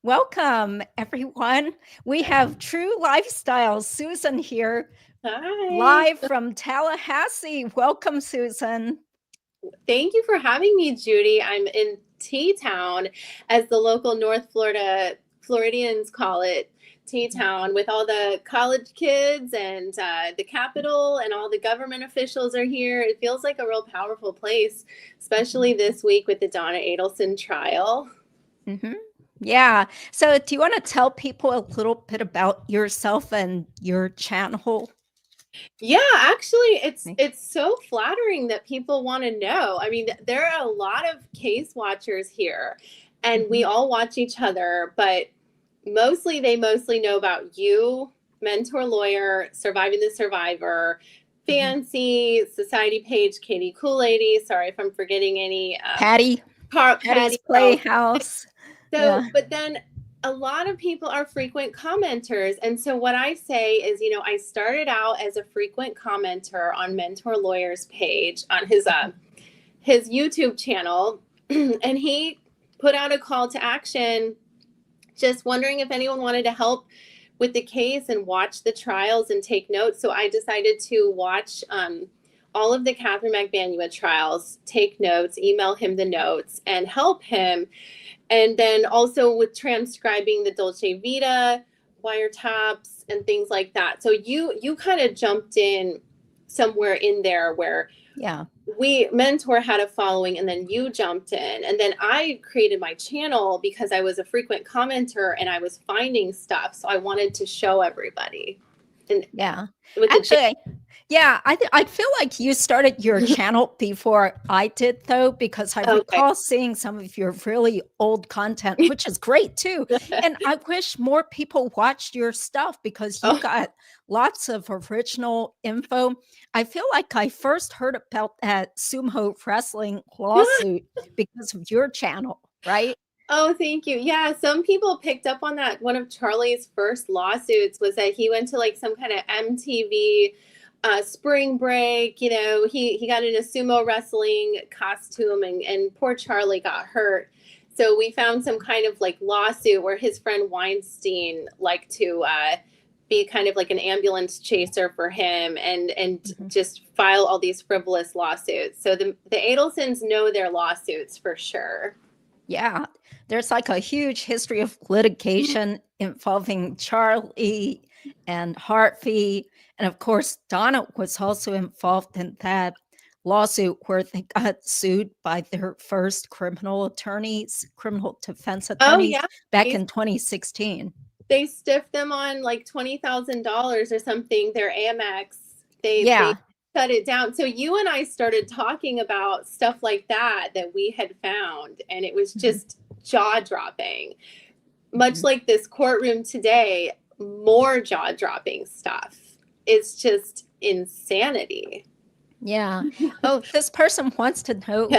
Welcome, everyone. We have True Lifestyle Susan here, Hi. live from Tallahassee. Welcome, Susan. Thank you for having me, Judy. I'm in T-Town, as the local North Florida Floridians call it, T-Town, with all the college kids and the Capitol and all the government officials are here. It feels like a real powerful place, especially this week with the Donna Adelson trial. Mm-hmm. Yeah. So do you want to tell people a little bit about yourself and your channel? Yeah, actually, it's so flattering that people want to know. I mean, there are a lot of case watchers here, and we all watch each other, but they mostly know about you, mentor lawyer, surviving the survivor, fancy society page, Katie Cool Lady. Sorry if I'm forgetting any. Patty's Playhouse. So, yeah. But then a lot of people are frequent commenters. And so what I say is, I started out as a frequent commenter on Mentor Lawyer's page on his YouTube channel. And he put out a call to action, just wondering if anyone wanted to help with the case and watch the trials and take notes. So I decided to watch all of the Catherine McBanua trials, take notes, email him the notes, and help him. And then also with transcribing the Dolce Vita wiretaps and things like that. So you kind of jumped in somewhere in there where Mentor had a following, and then you jumped in. And then I created my channel because I was a frequent commenter and I was finding stuff. So I wanted to show everybody. And actually, I feel like you started your channel before I did, though, because I recall seeing some of your really old content, which is great, too. And I wish more people watched your stuff because you got lots of original info. I feel like I first heard about that sumo wrestling lawsuit because of your channel, right? Oh, thank you. Yeah, some people picked up on that. One of Charlie's first lawsuits was that he went to like some kind of MTV spring break. He got in a sumo wrestling costume and poor Charlie got hurt. So we found some kind of like lawsuit where his friend Weinstein liked to be kind of like an ambulance chaser for him and just file all these frivolous lawsuits. So the Adelsons know their lawsuits for sure. Yeah, there's like a huge history of litigation involving Charlie and Harvey. And of course, Donna was also involved in that lawsuit where they got sued by their first criminal defense attorneys back in 2016. They stiffed them on like $20,000 or something, their Amex. They shut it down. So you and I started talking about stuff like that we had found, and it was just jaw-dropping. Much like this courtroom today, more jaw-dropping stuff. It's just insanity. Yeah. Oh, this person wants to know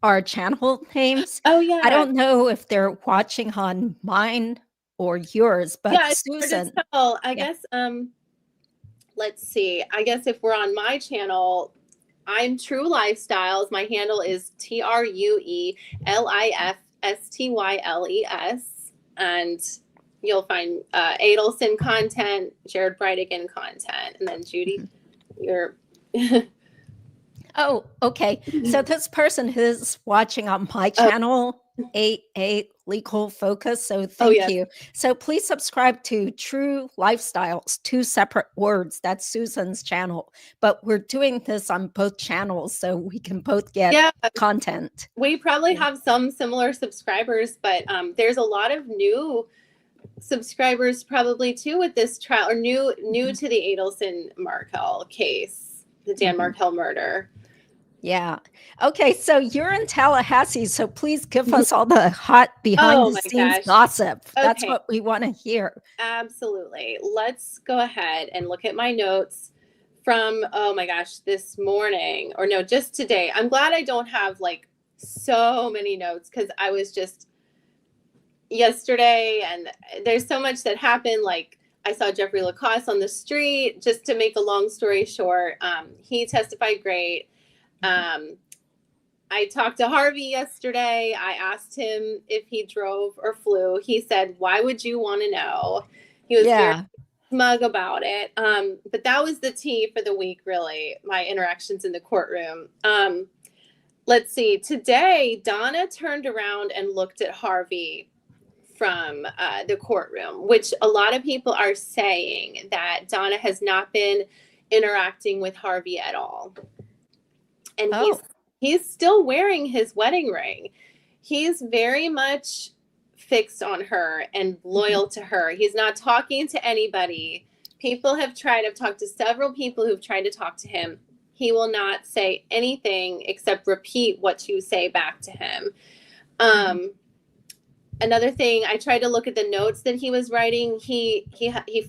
our channel names. Oh, yeah. I don't know if they're watching on mine or yours, but Susan. I guess let's see. I guess if we're on my channel, I'm True Lifestyles. My handle is TrueLifestyles. And you'll find Adelson content, Jared Brightigan content. And then Judy, you're... Oh, okay. So this person is watching on my channel, AA Legal Focus. So thank you. So please subscribe to True Lifestyles, 2 separate words. That's Susan's channel. But we're doing this on both channels so we can both get content. We probably have some similar subscribers, but there's a lot of new subscribers probably too with this trial, or new to the Adelson Markel case, the Dan Markel murder. Yeah. Okay. So you're in Tallahassee. So please give us all the hot behind the scenes gossip. That's what we want to hear. Absolutely. Let's go ahead and look at my notes from, oh my gosh, this morning, or no, just today. I'm glad I don't have like so many notes because I was just yesterday, and there's so much that happened. Like I saw Jeffrey Lacoste on the street. Just to make a long story short, he testified great. I talked to Harvey yesterday. I asked him if he drove or flew. He said, "Why would you want to know?" He was very smug about it. But that was the tea for the week, really, my interactions in the courtroom. Let's see. Today, Donna turned around and looked at Harvey from the courtroom, which a lot of people are saying that Donna has not been interacting with Harvey at all. And he's still wearing his wedding ring. He's very much fixed on her and loyal to her. He's not talking to anybody. I've talked to several people who've tried to talk to him. He will not say anything except repeat what you say back to him. Another thing, I tried to look at the notes that he was writing. He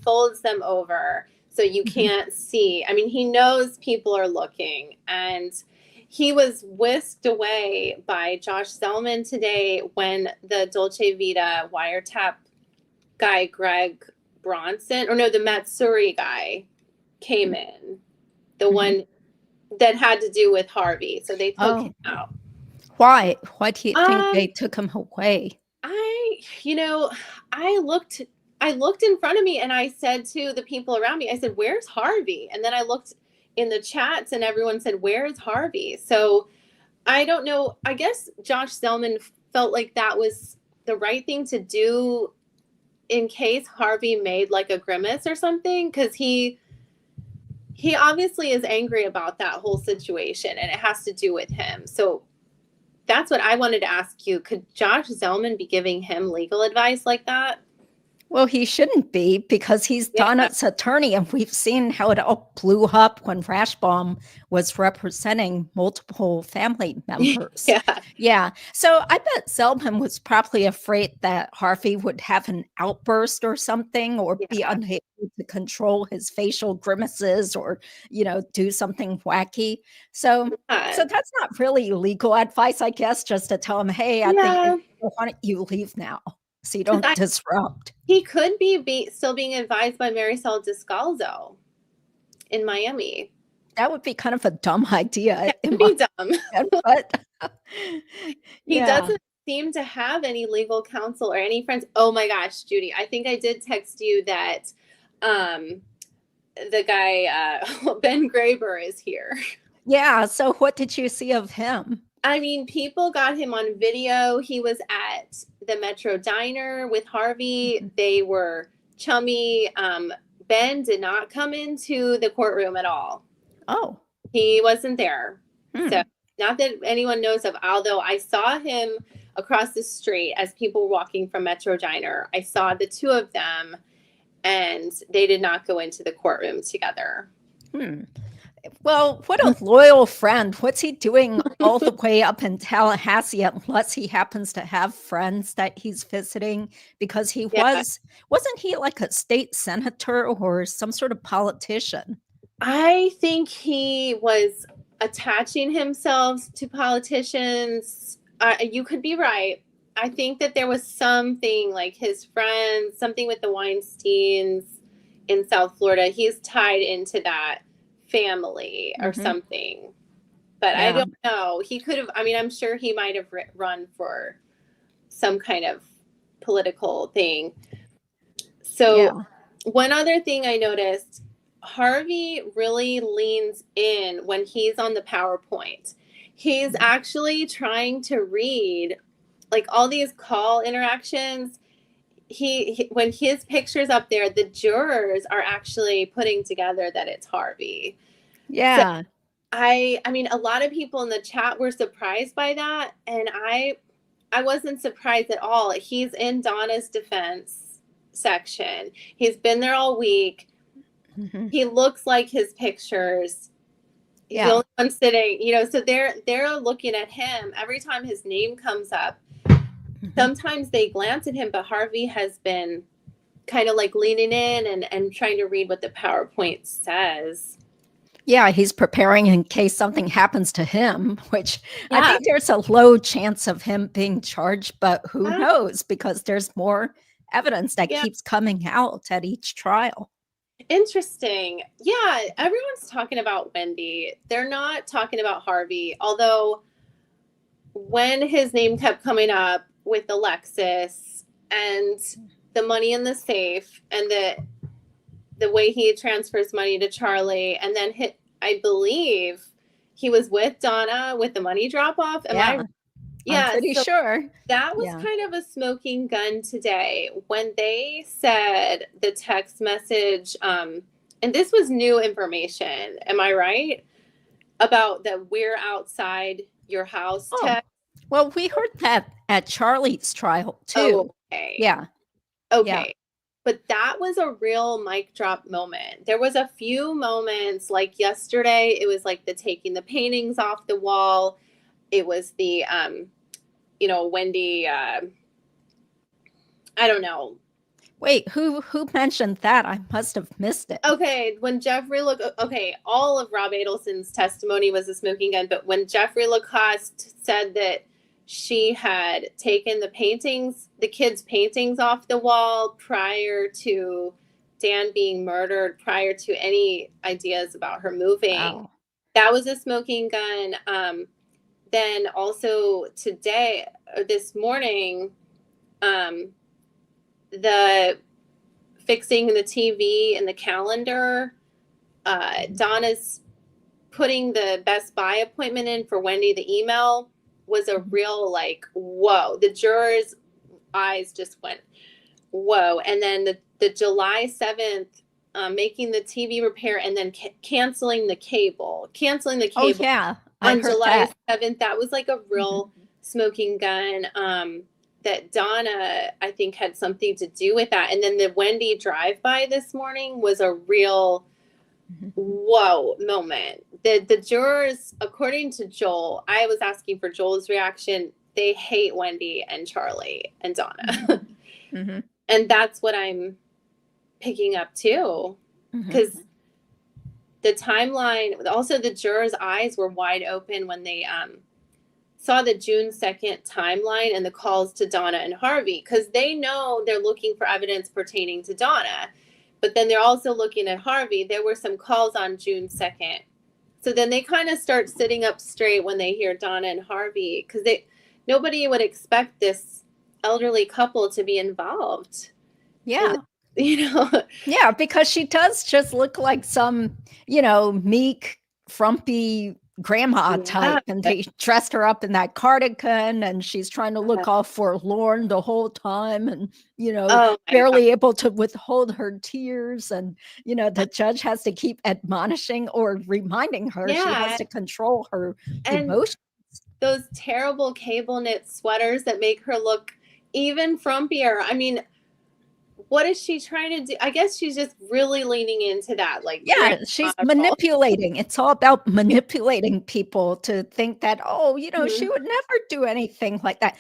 folds them over so you can't see. I mean, he knows people are looking, and he was whisked away by Josh Zellman today when the Dolce Vita wiretap guy, Greg Bronson, the Matsuri guy came in, the one that had to do with Harvey. So they took him out. Why? Why do you think they took him away? I looked in front of me and I said to the people around me, I said, "Where's Harvey?" And then I looked in the chats and everyone said, "Where is Harvey?" So I don't know. I guess Josh Zellman felt like that was the right thing to do in case Harvey made like a grimace or something, because he obviously is angry about that whole situation and it has to do with him. So that's what I wanted to ask you. Could Josh Zellman be giving him legal advice like that? Well, he shouldn't be, because he's Donna's attorney, and we've seen how it all blew up when Rashbaum was representing multiple family members. Yeah. So I bet Zellman was probably afraid that Harvey would have an outburst or something, or be unable to control his facial grimaces, or, do something wacky. So that's not really legal advice, I guess, just to tell him, "Hey, I think why don't you leave now, so you don't disrupt." He could be still being advised by Marisol Descalzo in Miami. That would be kind of a dumb idea. It would be dumb. But he doesn't seem to have any legal counsel or any friends. Oh my gosh, Judy, I think I did text you that the guy, Ben Graber, is here. Yeah, so what did you see of him? I mean, people got him on video. He was at the Metro Diner with Harvey. They were chummy. Ben did not come into the courtroom at all. Oh. He wasn't there. So not that anyone knows of, although I saw him across the street as people were walking from Metro Diner. I saw the two of them, and they did not go into the courtroom together. Well, what a loyal friend. What's he doing all the way up in Tallahassee, unless he happens to have friends that he's visiting? Because he wasn't he like a state senator or some sort of politician? I think he was attaching himself to politicians. You could be right. I think that there was something like his friends, something with the Weinsteins in South Florida. He's tied into that family or something, but I don't know. He could have, I'm sure he might have run for some kind of political thing. So one other thing I noticed, Harvey really leans in when he's on the PowerPoint. He's actually trying to read like all these call interactions. He when his picture's up there, the jurors are actually putting together that it's Harvey. Yeah. So I mean, a lot of people in the chat were surprised by that, and I wasn't surprised at all. He's in Donna's defense section. He's been there all week. He looks like his pictures. Yeah. The only one sitting, so they're looking at him every time his name comes up. Sometimes they glance at him, but Harvey has been kind of like leaning in and trying to read what the PowerPoint says. Yeah, he's preparing in case something happens to him, which I think there's a low chance of him being charged, but who knows, because there's more evidence that keeps coming out at each trial. Interesting. Yeah, everyone's talking about Wendi. They're not talking about Harvey, although when his name kept coming up with the Lexus and the money in the safe and the way he transfers money to Charlie, and then I believe he was with Donna with the money drop off. I'm pretty sure. That was kind of a smoking gun today when they said the text message, and this was new information, am I right? About that we're outside your house text. Well, we heard that at Charlie's trial too. Okay. Yeah. Okay. Yeah. But that was a real mic drop moment. There was a few moments like yesterday. It was like the taking the paintings off the wall. It was the, Wendi, I don't know. Wait, who mentioned that? I must have missed it. Okay, when all of Rob Adelson's testimony was a smoking gun, but when Jeffrey Lacoste said that she had taken the kids' paintings off the wall prior to Dan being murdered, prior to any ideas about her moving, that was a smoking gun. Then also this morning, the fixing the TV and the calendar, Donna's putting the Best Buy appointment in for Wendi, the email was a real whoa. The jurors' eyes just went, whoa. And then the July 7th, making the TV repair and then canceling the cable. Oh, yeah. On July 7th, that was like a real smoking gun. That Donna, I think, had something to do with that. And then the Wendi drive-by this morning was a real whoa moment. The jurors, according to Joel, I was asking for Joel's reaction. They hate Wendi and Charlie and Donna. And that's what I'm picking up too. Because the timeline, also the jurors' eyes were wide open when they saw the June 2nd timeline and the calls to Donna and Harvey, because they know they're looking for evidence pertaining to Donna, but then they're also looking at Harvey. There were some calls on June 2nd. So then they kind of start sitting up straight when they hear Donna and Harvey, because nobody would expect this elderly couple to be involved. Yeah. And, yeah, because she does just look like some, meek, frumpy grandma type, and they dressed her up in that cardigan, and she's trying to look all forlorn the whole time, and barely able to withhold her tears, and the judge has to keep admonishing or reminding her she has to control her emotions. Those terrible cable knit sweaters that make her look even frumpier. I mean, what is she trying to do? I guess she's just really leaning into that. She's manipulating. It's all about manipulating people to think that, she would never do anything like that.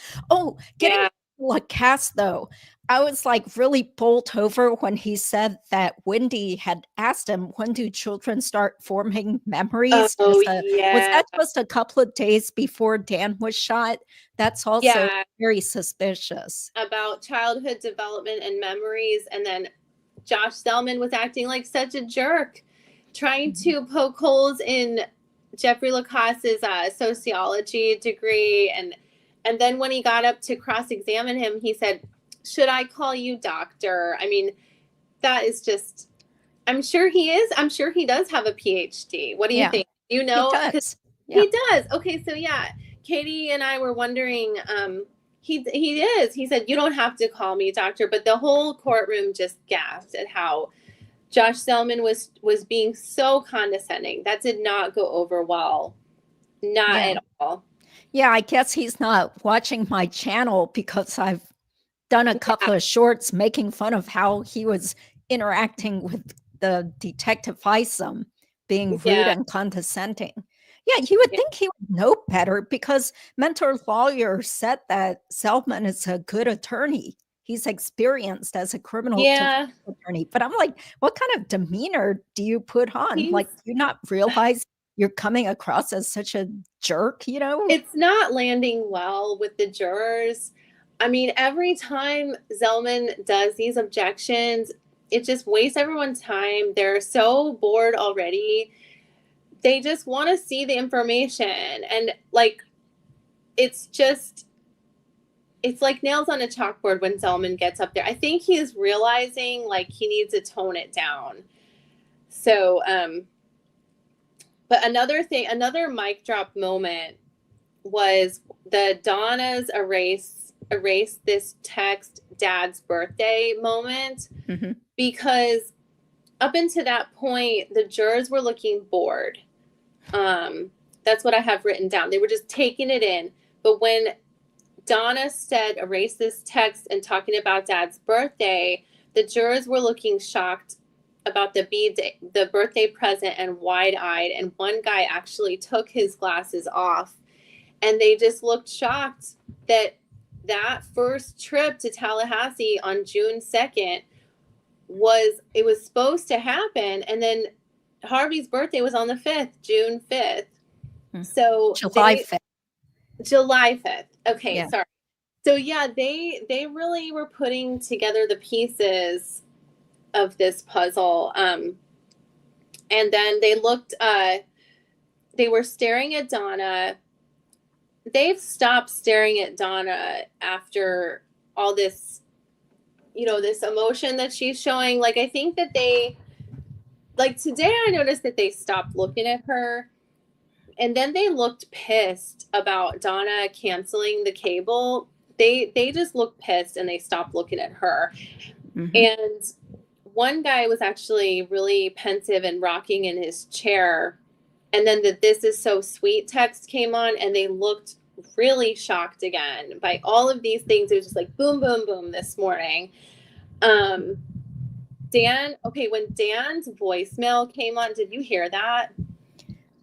Getting Lacoste, though, I was really bowled over when he said that Wendi had asked him, when do children start forming memories? Was that just a couple of days before Dan was shot? That's also very suspicious. About childhood development and memories. And then Josh Selman was acting like such a jerk, trying to poke holes in Jeffrey Lacoste's sociology degree. And then when he got up to cross-examine him, he said, "Should I call you doctor?" I mean, that is just, I'm sure he is. I'm sure he does have a PhD. What do you think? He does. He does. Okay, so Katie and I were wondering, he is. He said, "You don't have to call me doctor," but the whole courtroom just gasped at how Josh Selman was being so condescending. That did not go over well. Not at all. Yeah, I guess he's not watching my channel because I've done a couple of shorts making fun of how he was interacting with the detective Isom, being rude and condescending. Yeah, you would think he would know better, because Mentor Lawyer said that Selman is a good attorney. He's experienced as a criminal attorney. But I'm like, what kind of demeanor do you put on? Do you not realize you're coming across as such a jerk, It's not landing well with the jurors. I mean, every time Selman does these objections, it just wastes everyone's time. They're so bored already. They just want to see the information. And it's like nails on a chalkboard when Zellman gets up there. I think he's realizing like he needs to tone it down. So, but another mic drop moment was the Donna's erase this text dad's birthday moment, because up until that point, the jurors were looking bored. That's what I have written down. They were just taking it in. But when Donna said, erase this text and talking about dad's birthday, the jurors were looking shocked about the birthday present and wide-eyed. And one guy actually took his glasses off, and they just looked shocked that first trip to Tallahassee on June 2nd was supposed to happen. And then Harvey's birthday was on the 5th, June 5th. So July 5th. Okay, yeah. Sorry. So yeah, they really were putting together the pieces of this puzzle. And then they were staring at Donna. They've stopped staring at Donna after all this, this emotion that she's showing. Like, I think that today I noticed that they stopped looking at her. And then they looked pissed about Donna canceling the cable. They just looked pissed and they stopped looking at her. And one guy was actually really pensive and rocking in his chair. And then the "This is so sweet" text came on, and they looked really shocked again by all of these things. It was just like boom, boom, boom this morning. When Dan's voicemail came on, did you hear that?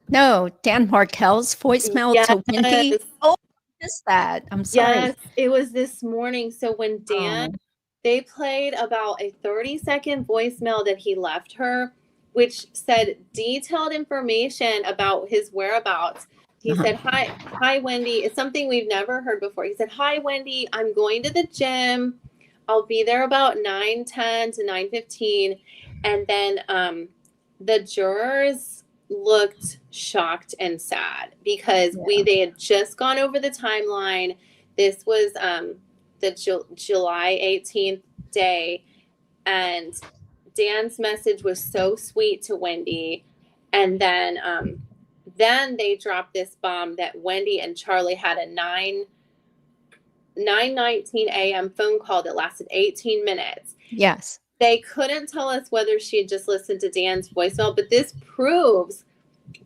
No, Dan Markel's voicemail to Wendi. Oh, I missed that. I'm sorry. Yes, it was this morning. So when Dan, they played about a 30-second voicemail that he left her, which said detailed information about his whereabouts. He said, hi, Wendi. It's something we've never heard before. He said, "Hi, Wendi. I'm going to the gym. I'll be there about 9:10 to 9:15. And then the jurors looked shocked and sad because they had just gone over the timeline. This was the July 18th day, and Dan's message was so sweet to Wendi. And then they dropped this bomb that Wendi and Charlie had a 9:19 a.m. phone call that lasted 18 minutes. Yes. They couldn't tell us whether she had just listened to Dan's voicemail, but this proves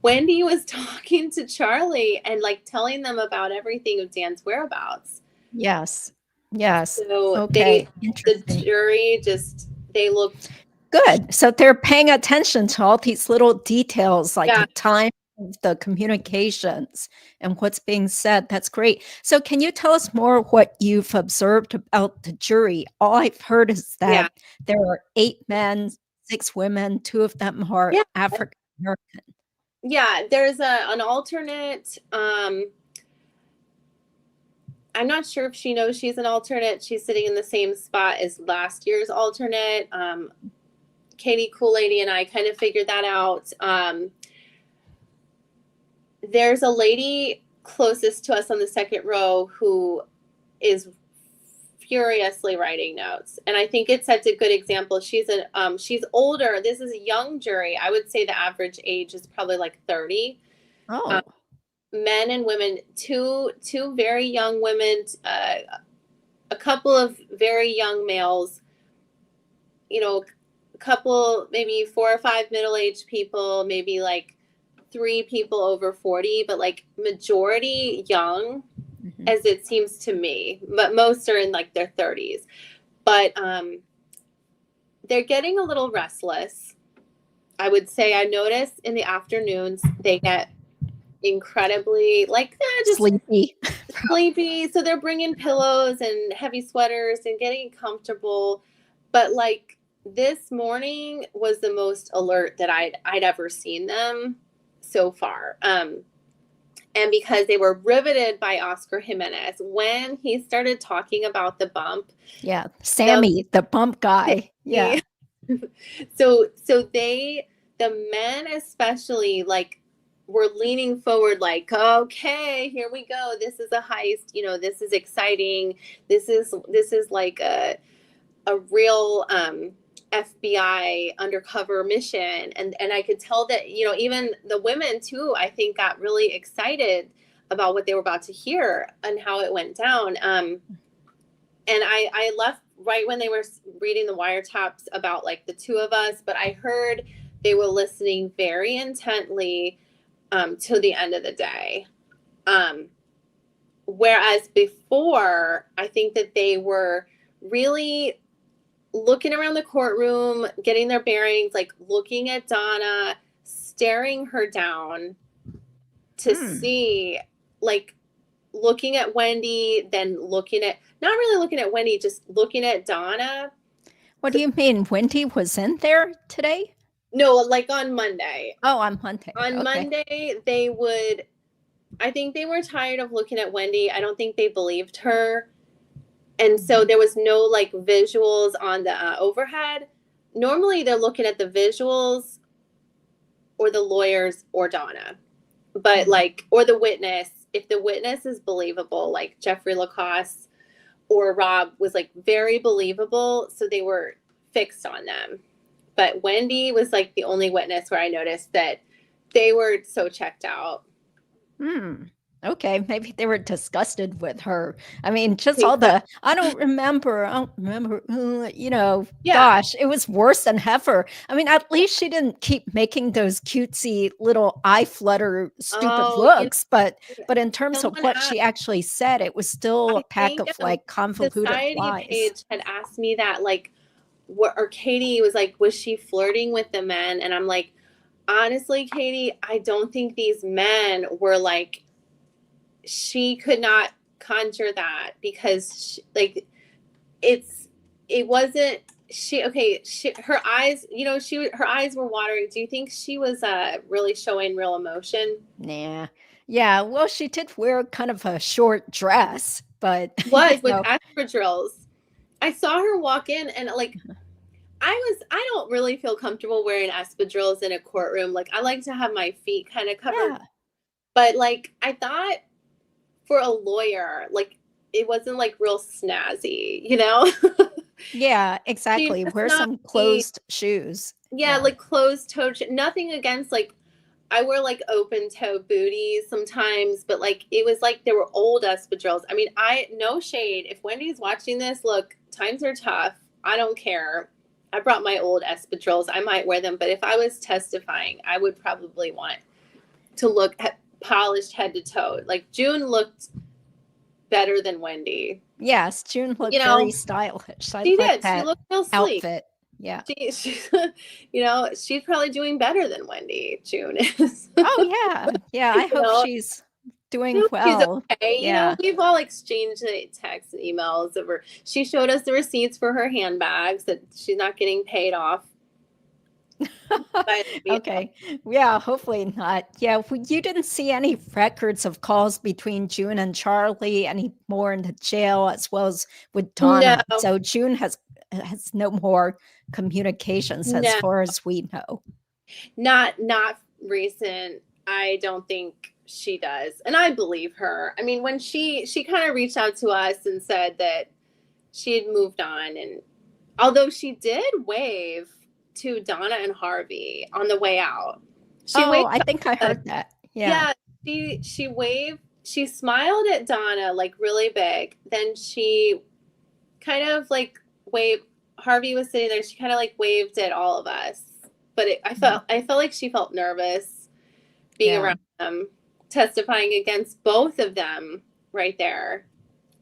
Wendi was talking to Charlie and like telling them about everything of Dan's whereabouts. Yes. Yes. So okay. The jury they looked good. So they're paying attention to all these little details, like the time of the communications and what's being said. That's great. So can you tell us more what you've observed about the jury? All I've heard is that there are 8 men, 6 women, 2 of them are African American. Yeah, there's an alternate. I'm not sure if she knows she's an alternate. She's sitting in the same spot as last year's alternate. Katie Cool Lady and I kind of figured that out. There's a lady closest to us on the second row who is furiously writing notes, and I think it sets a good example. She's older. This is a young jury. I would say the average age is probably like 30. Oh. Men and women, two very young women, a couple of very young males, a couple, maybe 4 or 5 middle-aged people, maybe like 3 people over 40, but like majority young, as it seems to me, but most are in like their 30s. But they're getting a little restless. I would say I notice in the afternoons they get incredibly just sleepy. So they're bringing pillows and heavy sweaters and getting comfortable. But like this morning was the most alert that I'd ever seen them so far. And because they were riveted by Oscar Jimenez when he started talking about the bump. Yeah, Sammy, the bump guy. Yeah. So the men especially, like were leaning forward like, okay, here we go. This is a heist. You know, this is exciting. This is like a real FBI undercover mission. And I could tell that, you know, even the women too, I think got really excited about what they were about to hear and how it went down. And I left right when they were reading the wiretaps about like the two of us, but I heard they were listening very intently till the end of the day. Whereas before, I think that they were really looking around the courtroom, getting their bearings, like looking at Donna, staring her down to see, like looking at Wendi, then not really looking at Wendi, just looking at Donna. What do you mean? Wendi was in there today? No, like on Monday. Oh, on Monday. On Monday, I think they were tired of looking at Wendi. I don't think they believed her. And so there was no like visuals on the overhead. Normally they're looking at the visuals or the lawyers or Donna, but like, or the witness. If the witness is believable, like Jeffrey Lacoste or Rob was like very believable. So they were fixed on them. But Wendi was like the only witness where I noticed that they were so checked out. Okay, maybe they were disgusted with her. I mean, just all the, I don't remember, you know, gosh, it was worse than ever. I mean, at least she didn't keep making those cutesy little eye flutter, stupid looks. But in terms of what she actually said, it was still a pack of like convoluted lies. Page had asked me that, like, or Katie was like, was she flirting with the men? And I'm like, honestly, Katie, I don't think these men were like, she could not conjure that because it wasn't her eyes, you know, her eyes were watering. Do you think she was really showing real emotion? Nah. Yeah, well, she did wear kind of a short dress, but with espadrilles. I saw her walk in and like I don't really feel comfortable wearing espadrilles in a courtroom. Like I like to have my feet kind of covered. But like I thought for a lawyer, like it wasn't like real snazzy, you know? Yeah, exactly. Wear some closed shoes. Yeah, like closed toe. Nothing against like I wear like open toe booties sometimes, but like it was like there were old espadrilles. I mean, no shade. If Wendy's watching this, look, times are tough. I don't care. I brought my old espadrilles. I might wear them, but if I was testifying, I would probably want to look polished head to toe. Like June looked better than Wendi. Yes, June looked very stylish. She did. She looked real sleek. Outfit. Yeah. She's, you know, she's probably doing better than Wendi. June is. Oh yeah, yeah. I hope she's doing well. She's okay. You know, we've all exchanged texts and emails over. She showed us the receipts for her handbags that she's not getting paid off. Okay. Yeah, hopefully not. Yeah, you didn't see any records of calls between June and Charlie anymore in the jail, as well as with Donna. No. So June has no more communications as far as we know. Not recent. I don't think she does. And I believe her. I mean, when she kind of reached out to us and said that she had moved on, and although she did wave to Donna and Harvey on the way out. I think I heard that. Yeah. Yeah, she waved. She smiled at Donna like really big. Then she kind of like waved. Harvey was sitting there. She kind of like waved at all of us. But I felt like she felt nervous being around them, testifying against both of them right there.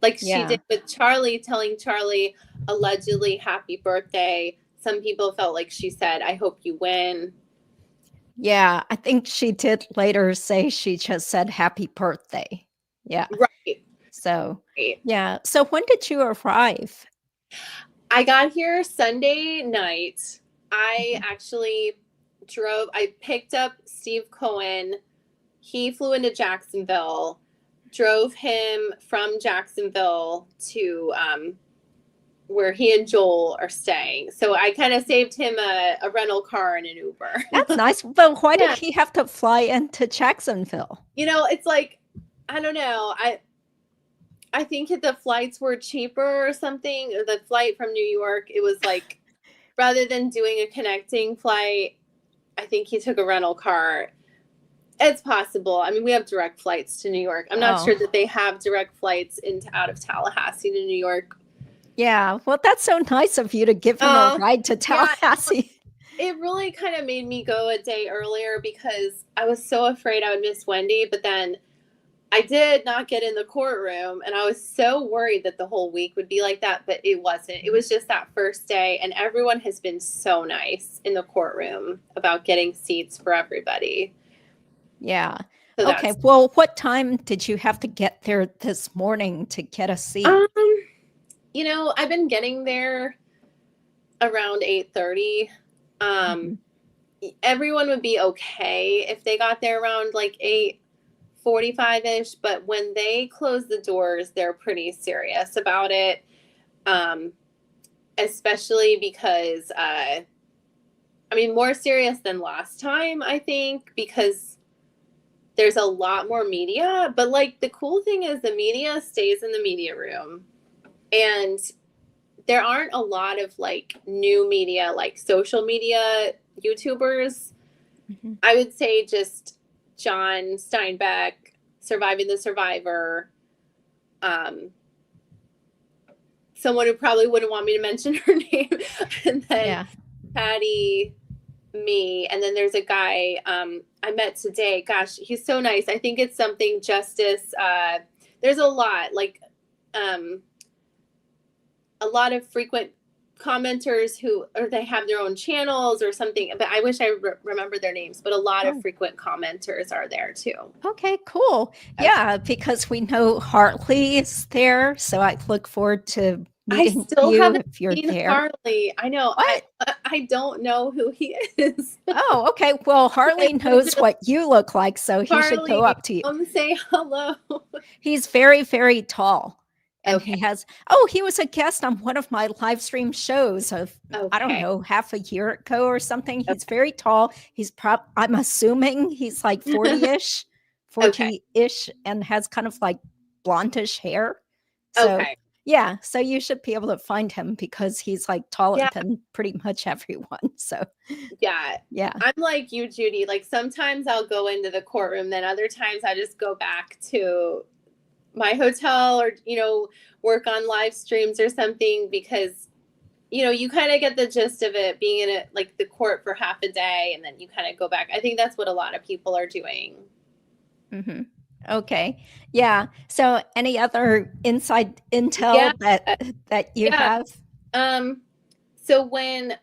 Like she did with Charlie, telling Charlie allegedly happy birthday. Some people felt like she said, I hope you win. Yeah, I think she did later say she just said happy birthday. Yeah. Right. So, yeah. So when did you arrive? I got here Sunday night. I actually I picked up Steve Cohen. He flew into Jacksonville, drove him from Jacksonville to where he and Joel are staying. So I kind of saved him a rental car and an Uber. That's nice. But why did he have to fly into Jacksonville? It's like, I don't know. I think the flights were cheaper or something. The flight from New York, it was like, rather than doing a connecting flight, I think he took a rental car. It's possible. I mean, we have direct flights to New York. I'm not sure that they have direct flights out of Tallahassee to New York. Yeah. Well, that's so nice of you to give him a ride to Tallahassee. It really kind of made me go a day earlier because I was so afraid I would miss Wendi. But then I did not get in the courtroom, and I was so worried that the whole week would be like that, but it wasn't. It was just that first day, and everyone has been so nice in the courtroom about getting seats for everybody. Yeah. So okay. Well, what time did you have to get there this morning to get a seat? I've been getting there around 8:30. Everyone would be okay if they got there around like 8:45-ish, but when they close the doors, they're pretty serious about it. Especially because, more serious than last time, I think, because there's a lot more media. But like the cool thing is the media stays in the media room, and there aren't a lot of like new media, like social media YouTubers. I would say just John Steinbeck, Surviving the Survivor, someone who probably wouldn't want me to mention her name, and then Patty, me, and then there's a guy I met today. Gosh, he's so nice. I think it's something Justice. There's a lot a lot of frequent commenters or they have their own channels or something, but I wish I remember their names, but a lot of frequent commenters are there too. Okay, cool. Yeah, because we know Hartley is there, so I look forward to meeting you if you're there. Hartley. I know. I don't know who he is. Oh, okay. Well, Hartley knows what you look like, so he should go up to you. Come say hello. He's very, very tall. And he was a guest on one of my live stream shows of, I don't know, half a year ago or something. He's very tall. He's I'm assuming he's like 40-ish, 40-ish, and has kind of like blondish hair. So, yeah, so you should be able to find him because he's like taller than pretty much everyone. So, yeah. I'm like you, Judy. Like sometimes I'll go into the courtroom, then other times I just go back to my hotel or work on live streams or something, because you kind of get the gist of it being in like the court for half a day and then you kind of go back. I think that's what a lot of people are doing. Okay. Yeah. So any other inside intel that you have? So when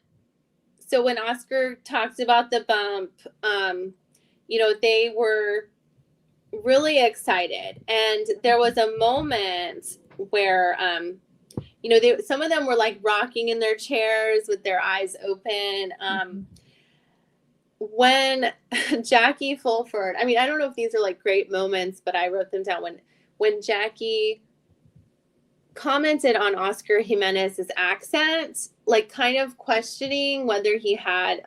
Oscar talked about the bump, they were really excited, and there was a moment where some of them were like rocking in their chairs with their eyes open. When Jackie Fulford, I don't know if these are like great moments, but I wrote them down. When Jackie commented on Oscar Jimenez's accent, like kind of questioning whether he had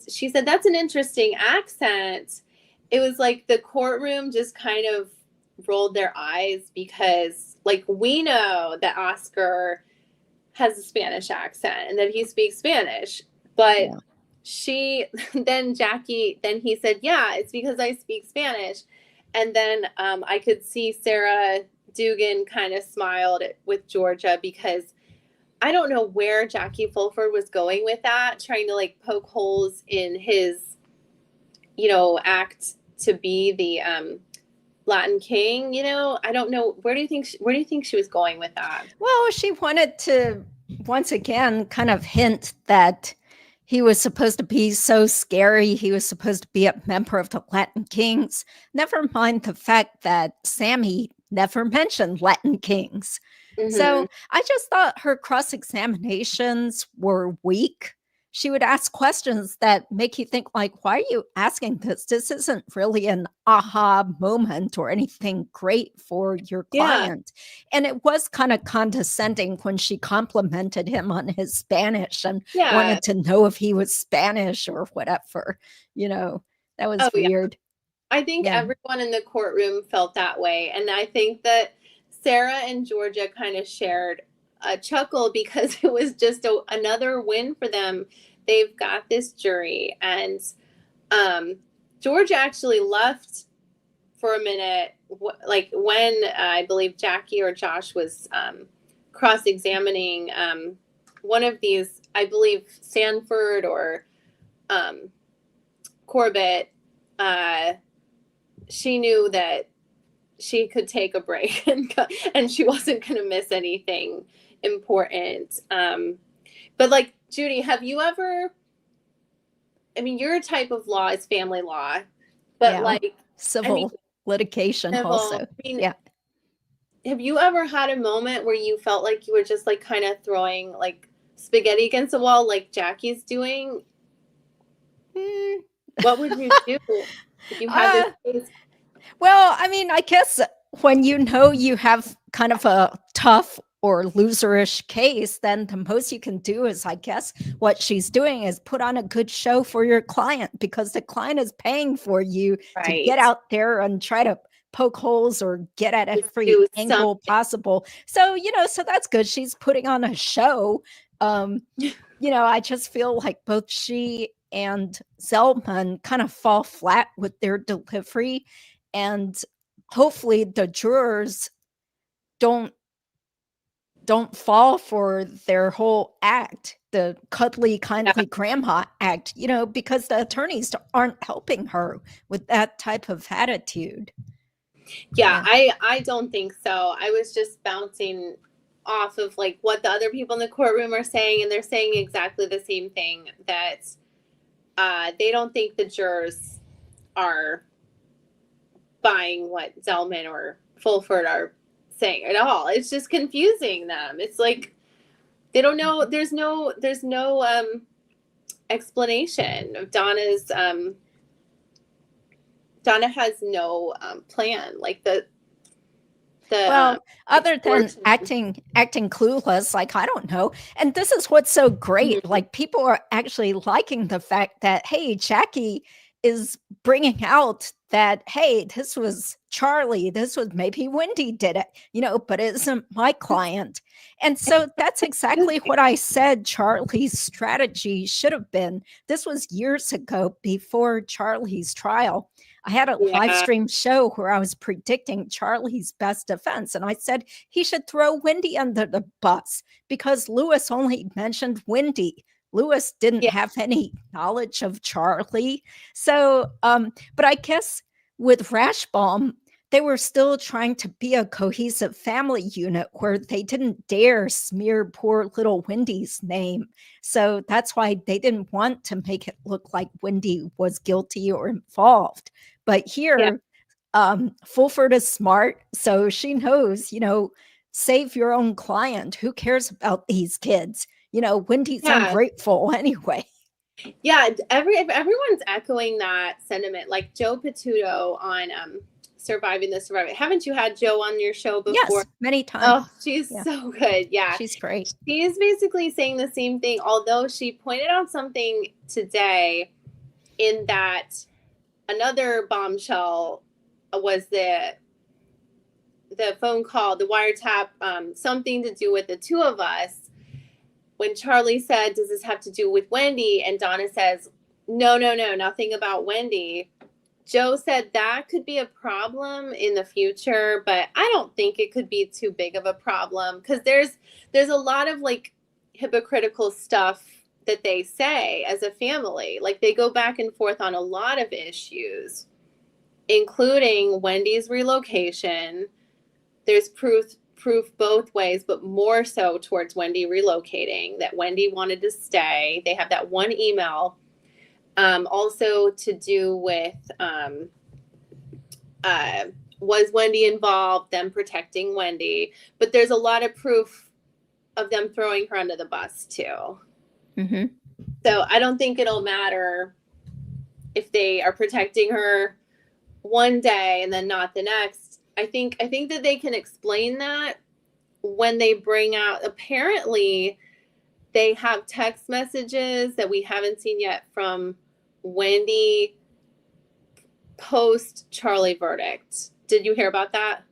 she said, "That's an interesting accent." It was like the courtroom just kind of rolled their eyes because like we know that Oscar has a Spanish accent and that he speaks Spanish, but he said, "Yeah, it's because I speak Spanish." And then I could see Sarah Dugan kind of smiled with Georgia, because I don't know where Jackie Fulford was going with that, trying to like poke holes in his act to be the Latin king. I don't know. Where do you think she was going with that? Well, she wanted to once again kind of hint that he was supposed to be so scary. He was supposed to be a member of the Latin Kings. Never mind the fact that Sammy never mentioned Latin Kings. So I just thought her cross-examinations were weak. she would ask questions that make you think like, why are you asking this? This isn't really an aha moment or anything great for your client. And it was kind of condescending when she complimented him on his Spanish and wanted to know if he was Spanish or whatever. That was weird. I think everyone in the courtroom felt that way. And I think that Sarah and Georgia kind of shared a chuckle because it was just another win for them. They've got this jury, and Georgia actually left for a minute, like when I believe Jackie or Josh was cross-examining one of these, I believe Sanford or Corbett. She knew that she could take a break and she wasn't going to miss anything important. But like, Judy, have you ever, I mean, your type of law is family law, but like civil litigation also. Have you ever had a moment where you felt like you were just like kind of throwing like spaghetti against the wall, like Jackie's doing? What would you do if you had this case? Well, I mean, I guess when you have kind of a tough or loserish case, then the most you can do is, I guess, what she's doing is put on a good show for your client, because the client is paying for you to get out there and try to poke holes or get at every angle possible. So, so that's good. She's putting on a show. I just feel like both she and Zelman kind of fall flat with their delivery, and hopefully the jurors don't fall for their whole act, the cuddly, kindly grandma act, because the attorneys aren't helping her with that type of attitude. I don't think so. I was just bouncing off of like what the other people in the courtroom are saying, and they're saying exactly the same thing, that they don't think the jurors are buying what Zelman or Fulford are saying at all. It's just confusing them. It's like they don't know. There's no explanation of Donna's. Donna has no plan. Like other than acting clueless, like, I don't know. And this is what's so great. Like, people are actually liking the fact that, hey, Jackie is bringing out that, hey, this was Charlie, this was maybe Wendi did it, but it isn't my client. And so that's exactly what I said Charlie's strategy should have been. This was years ago, before Charlie's trial. I had a live stream show where I was predicting Charlie's best defense. And I said he should throw Wendi under the bus, because Lewis only mentioned Wendi. Lewis didn't have any knowledge of Charlie. So, but I guess with Rashbaum, they were still trying to be a cohesive family unit where they didn't dare smear poor little Wendi's name. So that's why they didn't want to make it look like Wendi was guilty or involved. But here, Fulford is smart, so she knows, save your own client. Who cares about these kids? Wendi's ungrateful anyway. Yeah, everyone's echoing that sentiment. Like Joe Patuto on Surviving the Survivor. Haven't you had Joe on your show before? Yes, many times. Oh, she's so good. Yeah, she's great. She's basically saying the same thing, although she pointed out something today, in that another bombshell was the phone call, the wiretap, something to do with the two of us. When Charlie said, does this have to do with Wendi? And Donna says, no, nothing about Wendi. Joe said that could be a problem in the future, but I don't think it could be too big of a problem, because there's a lot of like hypocritical stuff that they say as a family. Like, they go back and forth on a lot of issues, including Wendi's relocation. There's proof both ways, but more so towards Wendi relocating, that Wendi wanted to stay. They have that one email, also to do with, was Wendi involved, them protecting Wendi, but there's a lot of proof of them throwing her under the bus too. Mm-hmm. So I don't think it'll matter if they are protecting her one day and then not the next. I think that they can explain that when they bring out, apparently they have text messages that we haven't seen yet from Wendi post Charlie verdict. Did you hear about that?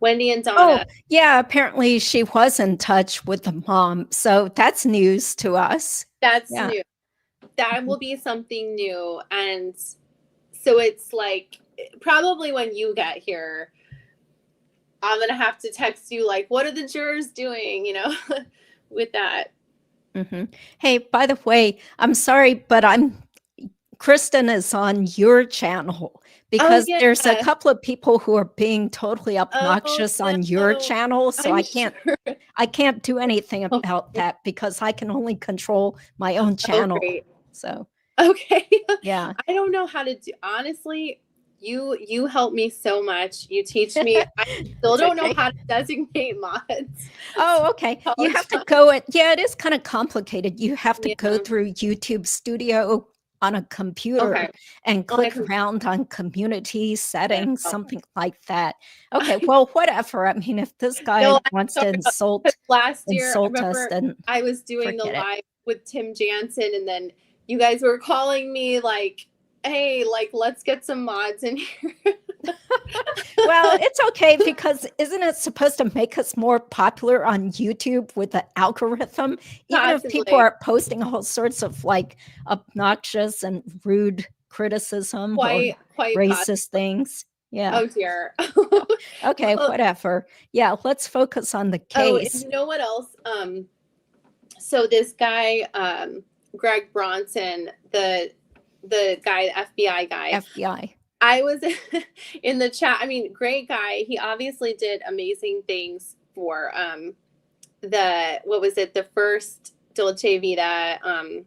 Wendi and Donna. Oh, yeah. Apparently she was in touch with the mom. So that's news to us. That's new. That will be something new. And so it's like, probably when you get here, I'm going to have to text you, like, what are the jurors doing, you know, with that. Mm-hmm. Hey, by the way, I'm sorry, but Kristen is on your channel because there's a couple of people who are being totally obnoxious on your channel. So I can't do anything about that because I can only control my own channel. So, yeah, I don't know how to do, honestly. You help me so much. You teach me. I still don't know how to designate mods. Oh, okay. You have to go it is kind of complicated. You have to go through YouTube Studio on a computer and click around on community settings, something like that. Okay, well, whatever. I mean, if this guy wants to insult us, then I was doing the live with Tim Jansen, and then you guys were calling me like, hey, like, let's get some mods in here. Well, it's okay because isn't it supposed to make us more popular on YouTube with the algorithm? Even if people are posting all sorts of like obnoxious and rude criticism or racist things. Yeah. Oh dear. Okay, whatever. Yeah, let's focus on the case. Oh, you know what else? So this guy, Greg Bronson, the guy, the FBI guy. FBI. I was in the chat. I mean, great guy. He obviously did amazing things for the first Dolce Vita.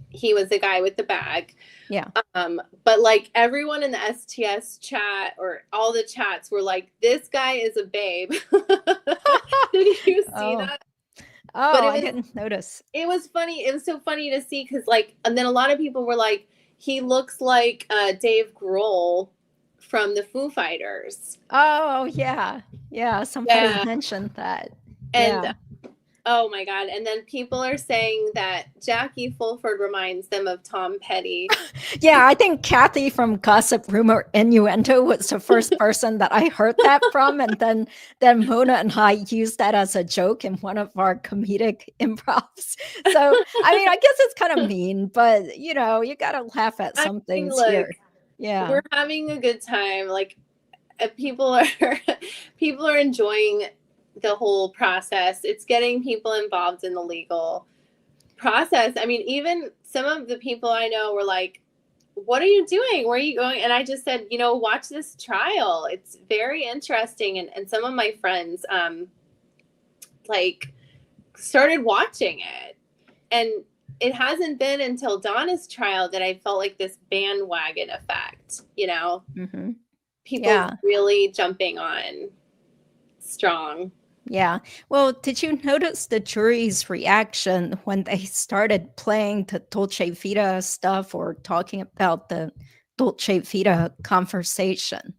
He was the guy with the bag. Yeah. But like everyone in the STS chat or all the chats were like, this guy is a babe. Did you see that? Oh, but I didn't notice. It was funny. It was so funny to see because, like, and then a lot of people were like, he looks like Dave Grohl from the Foo Fighters. Oh, yeah. Yeah, somebody mentioned that. And oh my God. And then people are saying that Jackie Fulford reminds them of Tom Petty. Yeah, I think Kathy from Gossip Rumor Innuendo was the first person that I heard that from. And then Mona and I used that as a joke in one of our comedic improvs. So, I mean, I guess it's kind of mean, but, you know, you got to laugh at some things here. Yeah. We're having a good time. Like, people are enjoying the whole process. It's getting people involved in the legal process. I mean, even some of the people I know were like, what are you doing? Where are you going? And I just said, you know, watch this trial. It's very interesting. And some of my friends like started watching it. And it hasn't been until Donna's trial that I felt like this bandwagon effect, you know, people really jumping on strong. Yeah. Well, did you notice the jury's reaction when they started playing the Dolce Vita stuff or talking about the Dolce Vita conversation?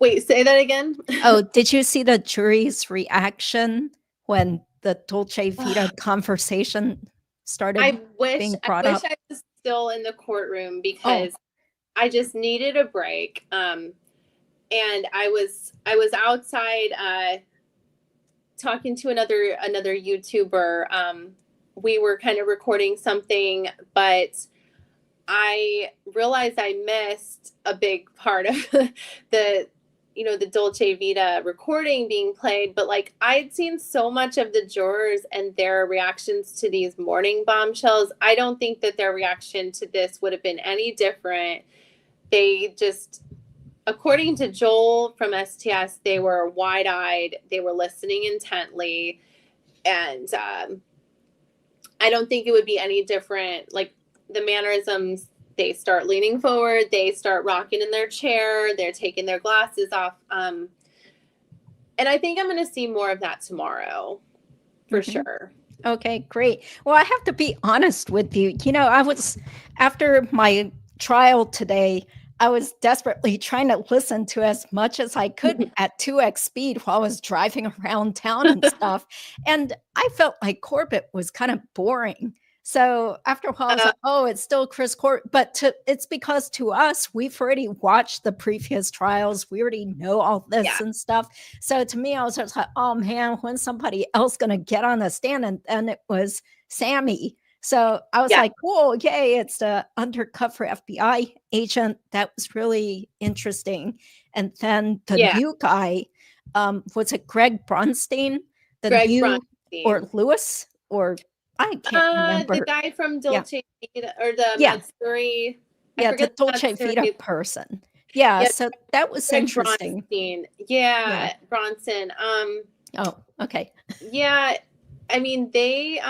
Wait, say that again. Oh, did you see the jury's reaction when the Dolce Vita conversation started being brought up? I was still in the courtroom because I just needed a break. And I was outside talking to another YouTuber. We were kind of recording something, but I realized I missed a big part of the Dolce Vita recording being played. But like, I'd seen so much of the jurors and their reactions to these morning bombshells. I don't think that their reaction to this would have been any different. They just, according to Joel from STS, they were wide-eyed. They were listening intently. And I don't think it would be any different. Like, the mannerisms, they start leaning forward. They start rocking in their chair. They're taking their glasses off. And I think I'm going to see more of that tomorrow, for sure. Okay, great. Well, I have to be honest with you. I was, after my trial today, I was desperately trying to listen to as much as I could at 2x speed while I was driving around town and stuff. And I felt like Corbett was kind of boring. So after a while, I was like, oh, it's still Chris Corbett. But it's because to us, we've already watched the previous trials. We already know all this and stuff. So to me, I was just like, oh man, when's somebody else going to get on the stand? And it was Sammy. So I was like, cool, yay, it's the undercover FBI agent. That was really interesting. And then the new guy, was it Greg Bronstein? Bronstein. Or Lewis? Or I can't remember. The guy from Dolce Vita, or the Matsuri. The Dolce Vita person. Yeah, so that was Greg interesting. Bronstein. Bronson. Oh, okay. Yeah, I mean, they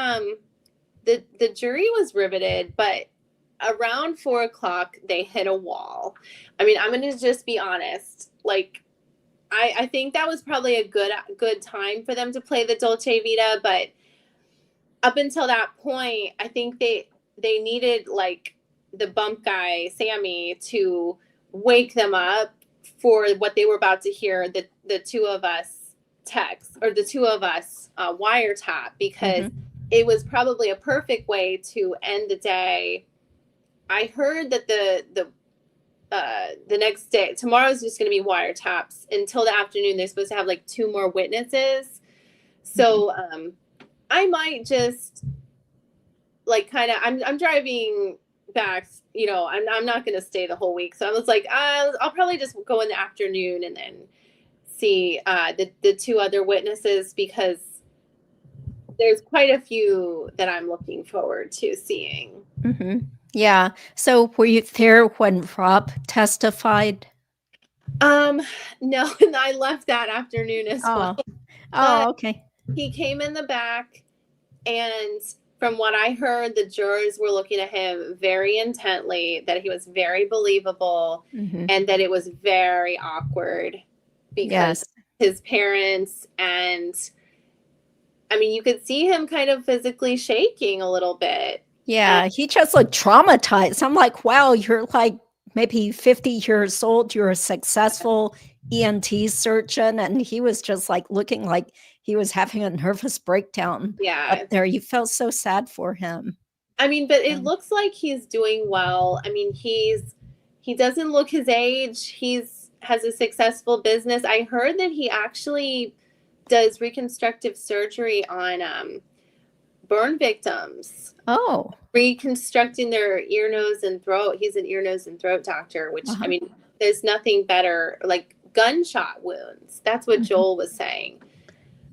the jury was riveted, but around 4 o'clock they hit a wall. I mean, I'm gonna just be honest. Like, I think that was probably a good time for them to play the Dolce Vita, but up until that point, I think they needed like the bump guy, Sammy, to wake them up for what they were about to hear, the two of us text, or the two of us wiretap, because it was probably a perfect way to end the day. I heard that the next day, tomorrow's just going to be wiretaps until the afternoon. They're supposed to have like 2 more witnesses. So I might just like kind of, I'm driving back, I'm not going to stay the whole week. So I was like, I'll probably just go in the afternoon and then see the 2 other witnesses, because there's quite a few that I'm looking forward to seeing. Yeah. So were you there when Rob testified? No, and I left that afternoon as well. Oh, okay. He came in the back, and from what I heard, the jurors were looking at him very intently, that he was very believable, and that it was very awkward because his parents, and I mean, you could see him kind of physically shaking a little bit. Yeah, he just looked traumatized. I'm like, wow, you're like maybe 50 years old. You're a successful ENT surgeon. And he was just like looking like he was having a nervous breakdown. Up there. You felt so sad for him. I mean, but it looks like he's doing well. I mean, he doesn't look his age. Has a successful business. I heard that he actually does reconstructive surgery on burn victims. Oh. Reconstructing their ear, nose, and throat. He's an ear, nose, and throat doctor, which, I mean, there's nothing better, like gunshot wounds. That's what Joel was saying.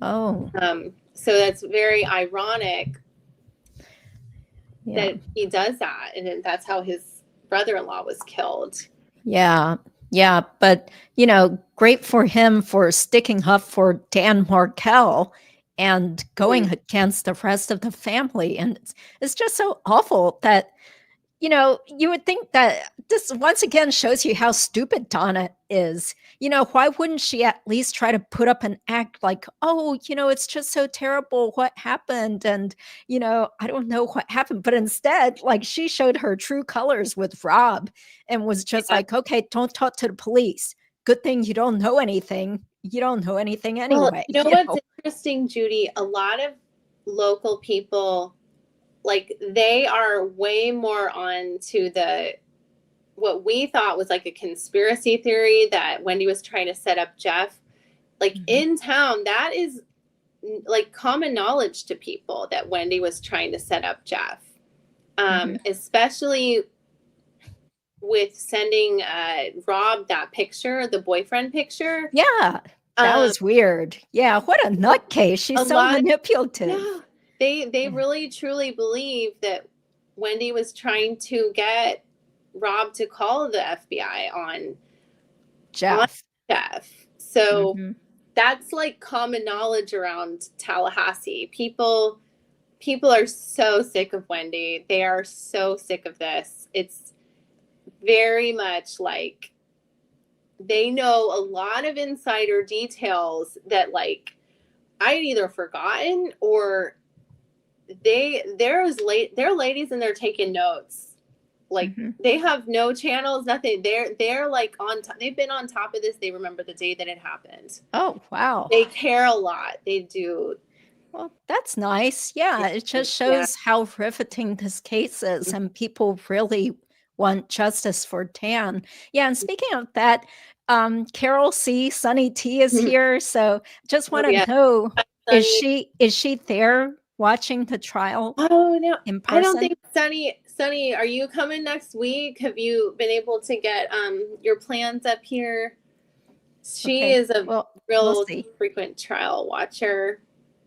Oh. So that's very ironic that he does that. And that's how his brother-in-law was killed. Yeah. Yeah. But, great for him for sticking up for Dan Markel and going against the rest of the family. And it's just so awful that, you would think that this once again shows you how stupid Donna is. Why wouldn't she at least try to put up an act like, oh, it's just so terrible what happened. And, I don't know what happened. But instead, like, she showed her true colors with Rob and was just like, okay, don't talk to the police. Good thing you don't know anything. You don't know anything anyway. Well, what's interesting, Judy? A lot of local people, like, they are way more on to what we thought was like a conspiracy theory that Wendi was trying to set up Jeff. Like, in town, that is like common knowledge to people that Wendi was trying to set up Jeff. Especially with sending Rob that picture, the boyfriend picture. Yeah, that was weird. Yeah, what a nutcase. She's so manipulative. Yeah, they really truly believe that Wendi was trying to get Rob to call the FBI on Jeff. So that's like common knowledge around Tallahassee. People are so sick of Wendi. They are so sick of this. It's very much like they know a lot of insider details that, like, I'd either forgotten or there are ladies and they're taking notes. Like they have no channels, nothing. They're like they've been on top of this. They remember the day that it happened. Oh, wow. They care a lot. They do. Well, that's nice. Yeah, it just shows how riveting this case is, and people really want justice for Dan. Yeah, and speaking of that, Carol C. Sunny T is here, so just want to know, is she there watching the trial? Oh no, in person? I don't think Sunny, are you coming next week? Have you been able to get your plans up here? She is a real frequent trial watcher.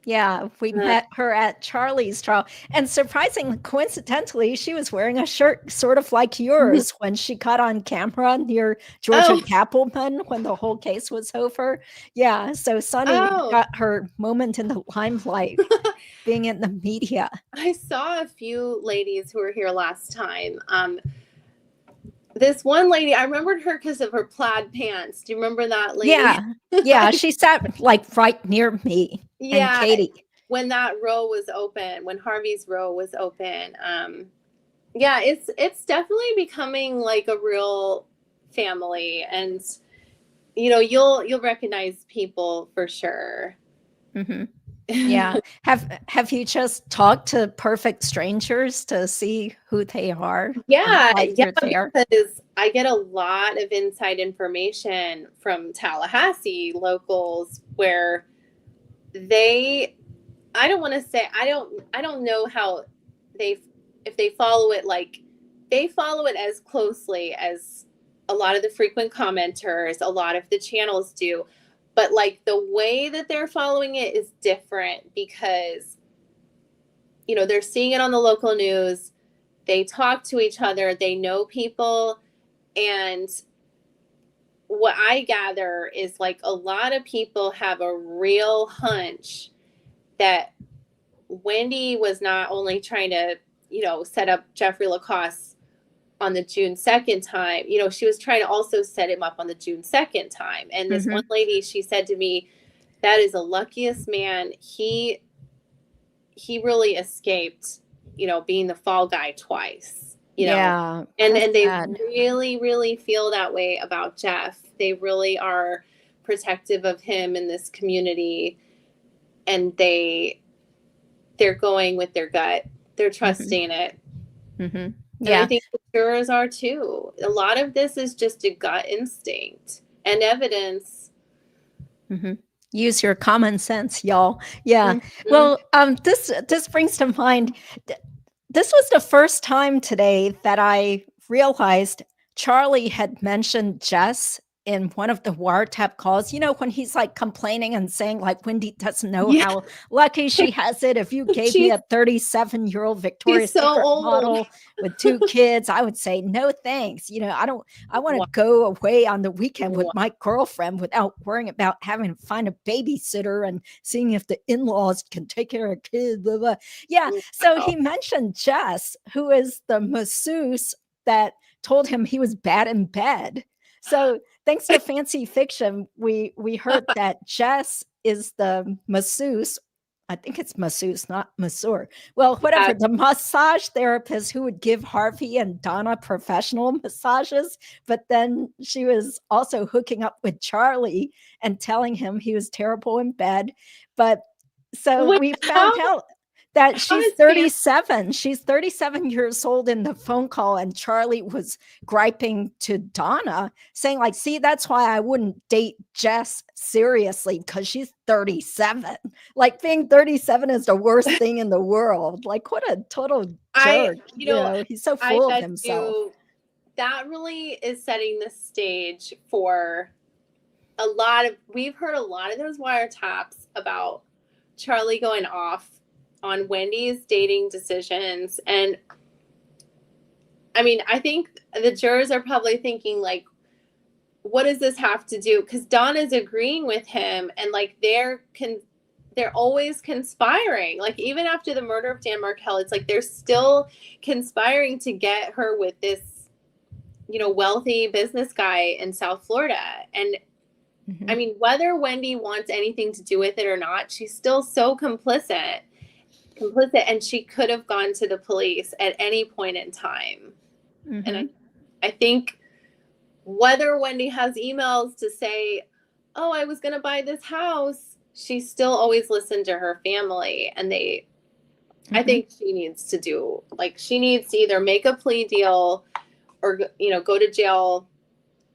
Yeah, we met her at Charlie's trial. And surprisingly, coincidentally, she was wearing a shirt sort of like yours when she caught on camera near Georgia Cappleman when the whole case was over. Yeah, so Sunny got her moment in the limelight being in the media. I saw a few ladies who were here last time. This one lady, I remembered her because of her plaid pants. Do you remember that lady? Yeah, she sat like right near me. Yeah, and Katie. When that row was open, when Harvey's row was open. Yeah, it's definitely becoming like a real family, and you'll recognize people for sure. Yeah. Have you just talked to perfect strangers to see who they are? Yeah, because I get a lot of inside information from Tallahassee locals where I don't know how if they follow it, like they follow it as closely as a lot of the frequent commenters, a lot of the channels do. But like the way that they're following it is different because, they're seeing it on the local news. They talk to each other. They know people. And what I gather is like a lot of people have a real hunch that Wendi was not only trying to, set up Jeffrey Lacoste on the June 2nd time, she was trying to also set him up on the June 2nd time. And this one lady, she said to me, that is the luckiest man. He really escaped, being the fall guy twice, Yeah. And they really, really feel that way about Jeff. They really are protective of him in this community. And they're going with their gut. They're trusting it. And I think the jurors are too. A lot of this is just a gut instinct and evidence. Use your common sense, y'all. Yeah. Well, this brings to mind, this was the first time today that I realized Charlie had mentioned Jess in one of the wiretap calls, when he's like complaining and saying like Wendi doesn't know how lucky she has it. If you gave me a 37-year-old Victoria's Secret model with 2 kids, I would say no thanks. I want to go away on the weekend with my girlfriend without worrying about having to find a babysitter and seeing if the in-laws can take care of kids. Blah, blah. Yeah. So he mentioned Jess, who is the masseuse that told him he was bad in bed. So thanks to Fancy Fiction, we heard that Jess is the masseuse. I think it's masseuse, not masseur. Well, whatever, the massage therapist who would give Harvey and Donna professional massages. But then she was also hooking up with Charlie and telling him he was terrible in bed. But so we found out that she's 37. She's 37 years old in the phone call, and Charlie was griping to Donna, saying like, see, that's why I wouldn't date Jess seriously, because she's 37. Like being 37 is the worst thing in the world. Like what a total jerk. He's so full of himself. That really is setting the stage for we've heard a lot of those wiretaps about Charlie going off on Wendi's dating decisions. And I mean, I think the jurors are probably thinking like, what does this have to do? Because Donna's agreeing with him, and like they're always conspiring. Like even after the murder of Dan Markel, it's like they're still conspiring to get her with this, wealthy business guy in South Florida. And I mean, whether Wendi wants anything to do with it or not, she's still so complicit. complicit, and she could have gone to the police at any point in time. And I think whether Wendi has emails to say, oh, I was going to buy this house, she still always listened to her family. And I think she needs to she needs to either make a plea deal or, go to jail.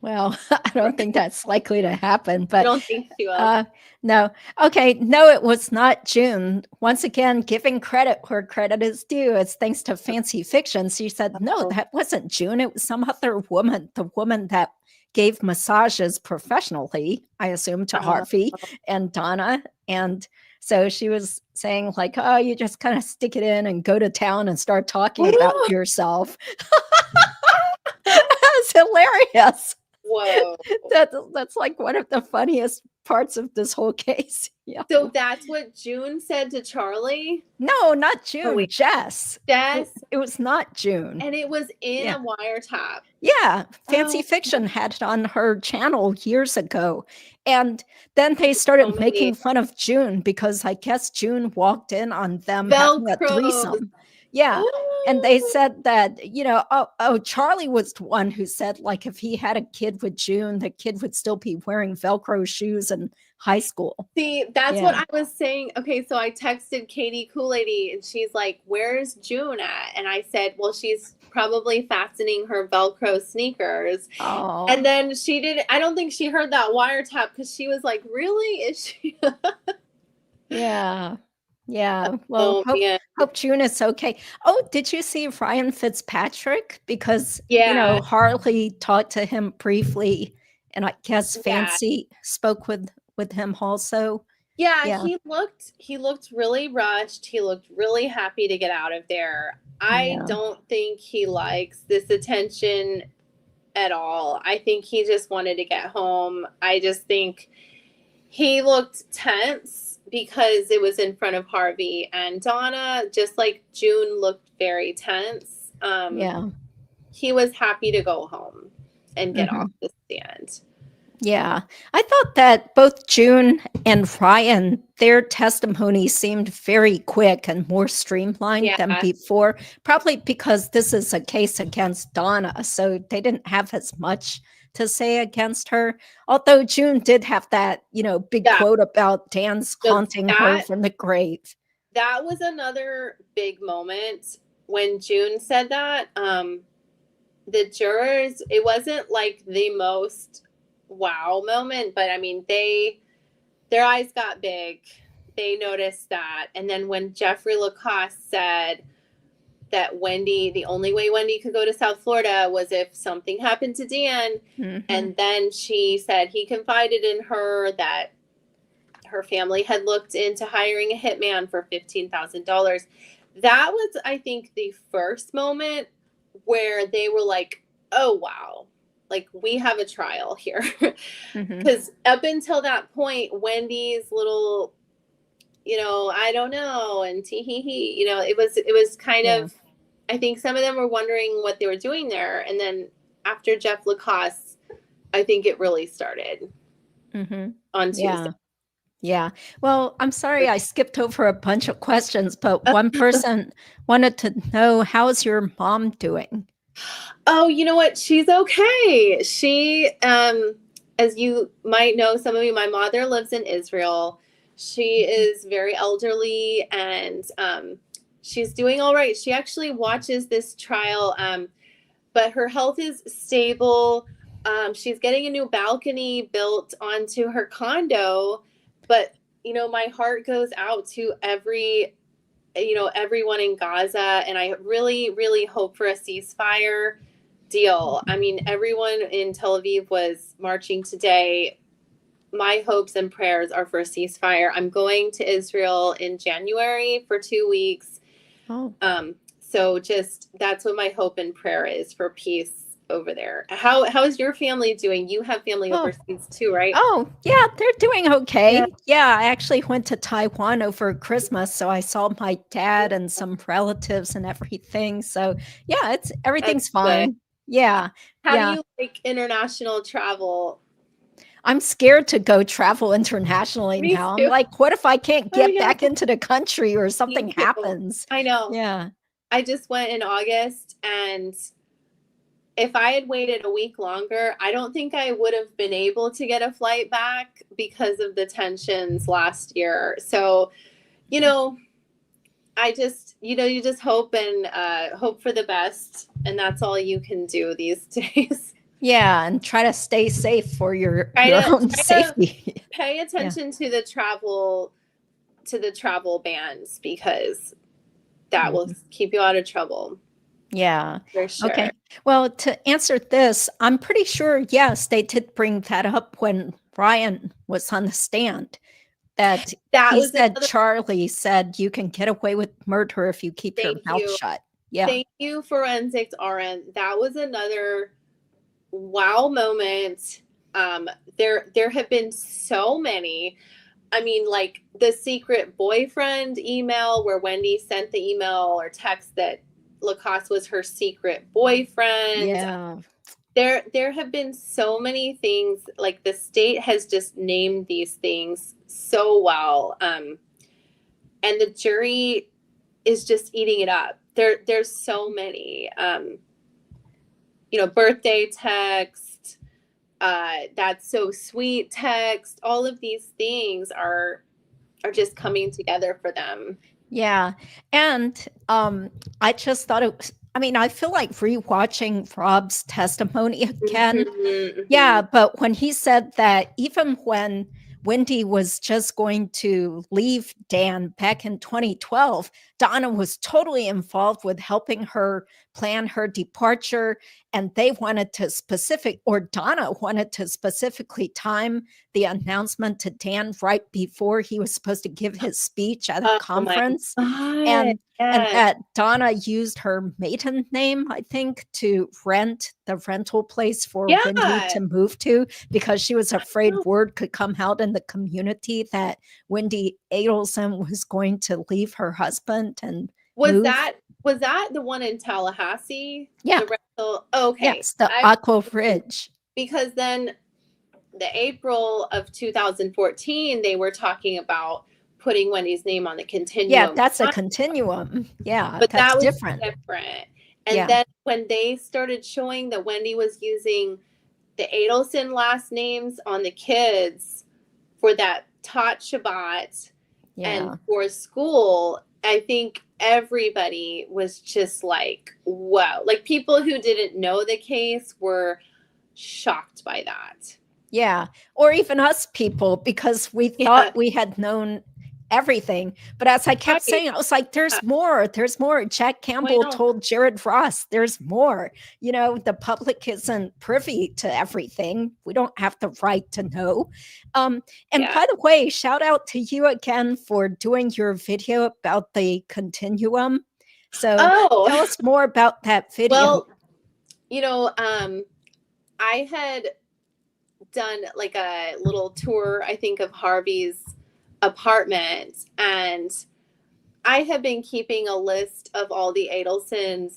Well, I don't think that's likely to happen, but I don't think she will. No. Okay. No, it was not June. Once again, giving credit where credit is due. It's thanks to Fancy Fiction. She said, no, that wasn't June. It was some other woman, the woman that gave massages professionally, I assume, to Harvey and Donna. And so she was saying like, oh, you just kind of stick it in and go to town and start talking about yourself. That's hilarious. Whoa. That's like one of the funniest parts of this whole case. Yeah. So that's what June said to Charlie? No, not June. Jess. Jess? It was not June. And it was in a wiretap. Yeah. Fancy Fiction had it on her channel years ago. And then they started making fun of June because I guess June walked in on them having a threesome. Yeah. And they said that, Charlie was the one who said, like, if he had a kid with June, the kid would still be wearing Velcro shoes in high school. See, that's what I was saying. Okay, so I texted Katie Kool-Lady and she's like, where's June at? And I said, well, she's probably fastening her Velcro sneakers. Oh. And then I don't think she heard that wiretap because she was like, really? Is she? Yeah. Yeah. Well, hope June is okay. Oh, did you see Ryan Fitzpatrick? Because, Harley talked to him briefly and I guess Fancy spoke with him also. Yeah, he looked really rushed. He looked really happy to get out of there. I don't think he likes this attention at all. I think he just wanted to get home. I just think he looked tense because it was in front of Harvey and Donna, just like June looked very tense. He was happy to go home and get off the stand. Yeah. I thought that both June and Ryan, their testimony seemed very quick and more streamlined than before, probably because this is a case against Donna, so they didn't have as much to say against her. Although June did have that, big quote about Dan's haunting her from the grave. That was another big moment when June said that. The jurors, it wasn't like the most wow moment, but I mean, their eyes got big. They noticed that. And then when Jeffrey Lacoste said that the only way Wendi could go to South Florida was if something happened to Dan. And then she said he confided in her that her family had looked into hiring a hitman for $15,000. That was, I think, the first moment where they were like, oh, wow, like we have a trial here. Because up until that point, Wendy's little, I don't know, and tee-hee-hee, it was kind of, I think some of them were wondering what they were doing there. And then after Jeff Lacoste, I think it really started on Tuesday. Yeah. Well, I'm sorry I skipped over a bunch of questions, but one person wanted to know, how's your mom doing? Oh, you know what? She's okay. She, as you might know, some of you, my mother lives in Israel. She is very elderly and she's doing all right. She actually watches this trial, but her health is stable. She's getting a new balcony built onto her condo. But, my heart goes out to everyone in Gaza. And I really, really hope for a ceasefire deal. I mean, everyone in Tel Aviv was marching today. My hopes and prayers are for a ceasefire. I'm going to Israel in January for 2 weeks. So just, that's what my hope and prayer is, for peace over there. How is your family doing? You have family overseas too, right? Oh, yeah, they're doing okay. Yeah, I actually went to Taiwan over Christmas, so I saw my dad and some relatives and everything. So yeah, everything's fine. Yeah. How do you like international travel? I'm scared to go travel internationally Me now. I'm too. like, what if I can't I get know. back into the country or Me something too. happens? I know. Yeah. I just went in August, and if I had waited a week longer, I don't think I would have been able to get a flight back because of the tensions last year. So, you know, I just, you just hope and hope for the best, and that's all you can do these days. Yeah, and try to stay safe for your own Try to safety. pay attention to the travel bans, because that will keep you out of trouble. Yeah. For sure. Okay. Well, to answer this, I'm pretty sure, yes, they did bring that up when Ryan was on the stand. That he said, Charlie said, you can get away with murder if you keep your mouth shut. Yeah. Thank you, Forensics RN. That was another wow moment. There have been so many. I mean, like the secret boyfriend email where Wendi sent the email or text that Lacoste was her secret boyfriend. Yeah. There have been so many things. Like the state has just named these things so well. And the jury is just eating it up. There's so many, birthday text, that's so sweet text. All of these things are just coming together for them. Yeah. And I just thought it was, I feel like rewatching Rob's testimony again. Mm-hmm. Yeah. But when he said that even when Wendi was just going to leave Dan back in 2012, Donna was totally involved with helping her plan her departure. And Donna wanted to specifically time the announcement to Dan right before he was supposed to give his speech at a conference. And that Donna used her maiden name, I think, to rent the rental place for Wendi to move to, because she was afraid word could come out in the community that Wendi Adelson was going to leave her husband and move. Was that the one in Tallahassee? Yeah. The rental? Okay. Yes, the Aqua Ridge. Because then the April of 2014, they were talking about putting Wendi's name on the continuum. Yeah, that's a continuum. Yeah, but that's that was different. And then when they started showing that Wendi was using the Adelson last names on the kids for that Tot Shabbat and for school, I think everybody was just like, wow. Like people who didn't know the case were shocked by that. Yeah. Or even us people, because we thought we had known everything. But as I kept saying, I was like, there's more. Jack Campbell told Jared Ross, there's more. The public isn't privy to everything. We don't have the right to know. And by the way, shout out to you again for doing your video about the continuum. So tell us more about that video. Well, I had done like a little tour, I think, of Harvey's apartment, and I have been keeping a list of all the Adelsons'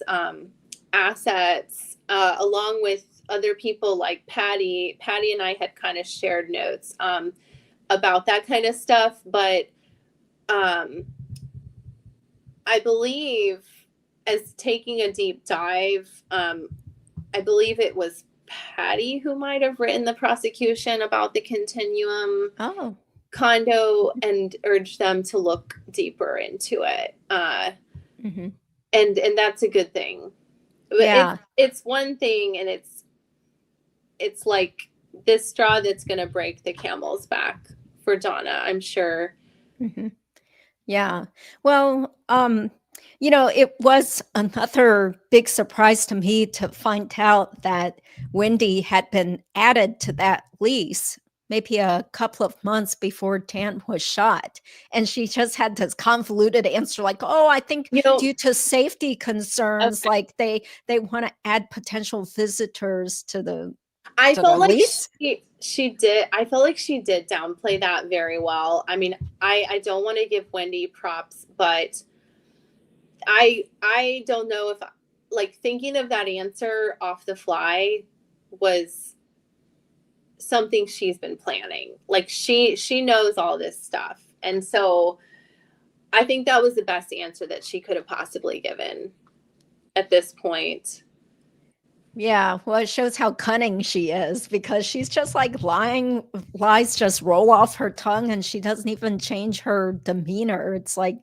assets, along with other people like Patty. Patty and I had kind of shared notes about that kind of stuff, but I believe, as taking a deep dive, I believe it was Patty who might have written the prosecution about the continuum condo and urged them to look deeper into it. And that's a good thing. Yeah. It's one thing, and it's like this straw that's going to break the camel's back for Donna, I'm sure. Yeah. Well, it was another big surprise to me to find out that Wendi had been added to that lease maybe a couple of months before Dan was shot. And she just had this convoluted answer like, I think due to safety concerns, like they want to add potential visitors to the I felt like lease. She did. I felt like she did downplay that very well. I mean, I don't want to give Wendi props, but I don't know if, like, thinking of that answer off the fly was something she's been planning. Like she knows all this stuff. And so I think that was the best answer that she could have possibly given at this point. Yeah, well, it shows how cunning she is, because she's just like lies just roll off her tongue, and she doesn't even change her demeanor. It's like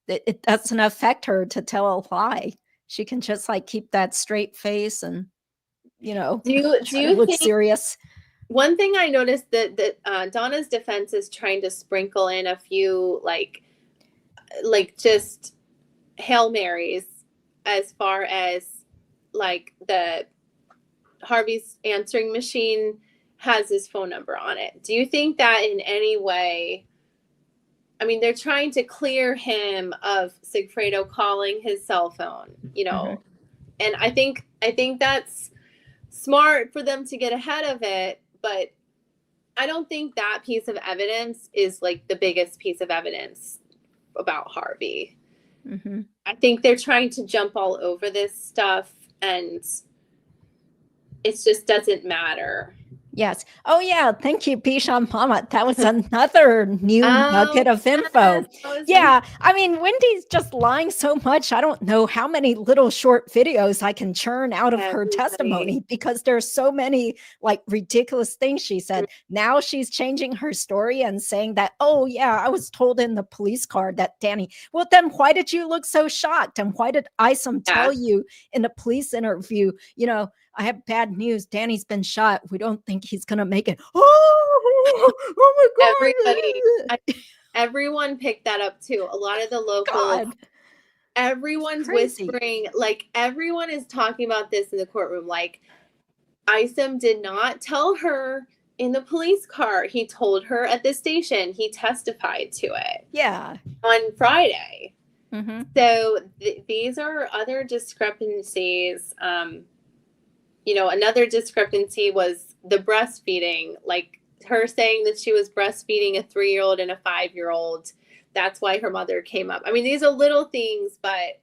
it doesn't affect her to tell a lie. She can just like keep that straight face and, do you look serious. One thing I noticed that Donna's defense is trying to sprinkle in a few like just Hail Marys, as far as like the Harvey's answering machine has his phone number on it. Do you think that in any way, I mean, they're trying to clear him of Sigfredo calling his cell phone, and I think that's smart for them to get ahead of it, but I don't think that piece of evidence is like the biggest piece of evidence about Harvey. Mm-hmm. I think they're trying to jump all over this stuff, and it just doesn't matter. Yes. Oh, yeah. Thank you, Bishan Mama. That was another new nugget of info. Yeah. I mean, Wendi's just lying so much. I don't know how many little short videos I can churn out of her testimony, because there's so many like ridiculous things she said. Now she's changing her story and saying that, oh, yeah, I was told in the police car that Danny. Well, then why did you look so shocked? And why did Isom tell you in the police interview, I have bad news. Danny's been shot. We don't think he's going to make it. Oh my God. Everyone picked that up too. A lot of the locals, everyone's whispering, like everyone is talking about this in the courtroom. Like Isom did not tell her in the police car. He told her at the station. He testified to it. Yeah. On Friday. Mm-hmm. So these are other discrepancies. Another discrepancy was the breastfeeding, like her saying that she was breastfeeding a 3-year-old and a 5-year-old. That's why her mother came up. I mean, these are little things, but.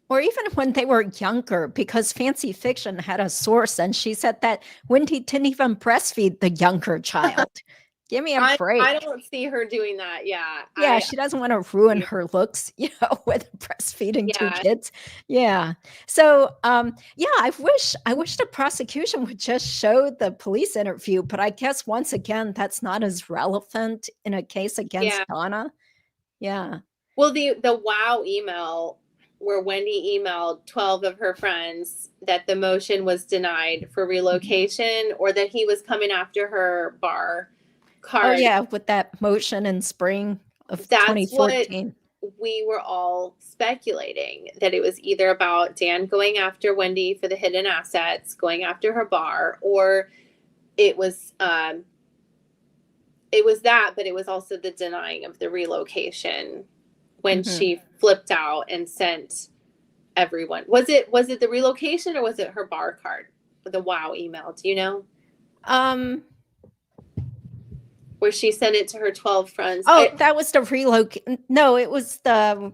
Or even when they were younger, because Fancy Fiction had a source and she said that Wendi didn't even breastfeed the younger child. Give me a break. I don't see her doing that. Yeah. Yeah, she doesn't want to ruin her looks, with breastfeeding 2 kids. Yeah. So, I wish the prosecution would just show the police interview, but I guess once again, that's not as relevant in a case against Donna. Yeah. Well, the wow email where Wendi emailed 12 of her friends that the motion was denied for relocation, or that he was coming after her bar card. Oh, yeah, with that motion in spring of 2014. What we were all speculating, that it was either about Dan going after Wendi for the hidden assets, going after her bar, or it was that, but it was also the denying of the relocation when she flipped out and sent everyone. Was it the relocation, or was it her bar card? The wow email, do you know? Where she sent it to her 12 friends. Oh, that was the relocate. No, it was the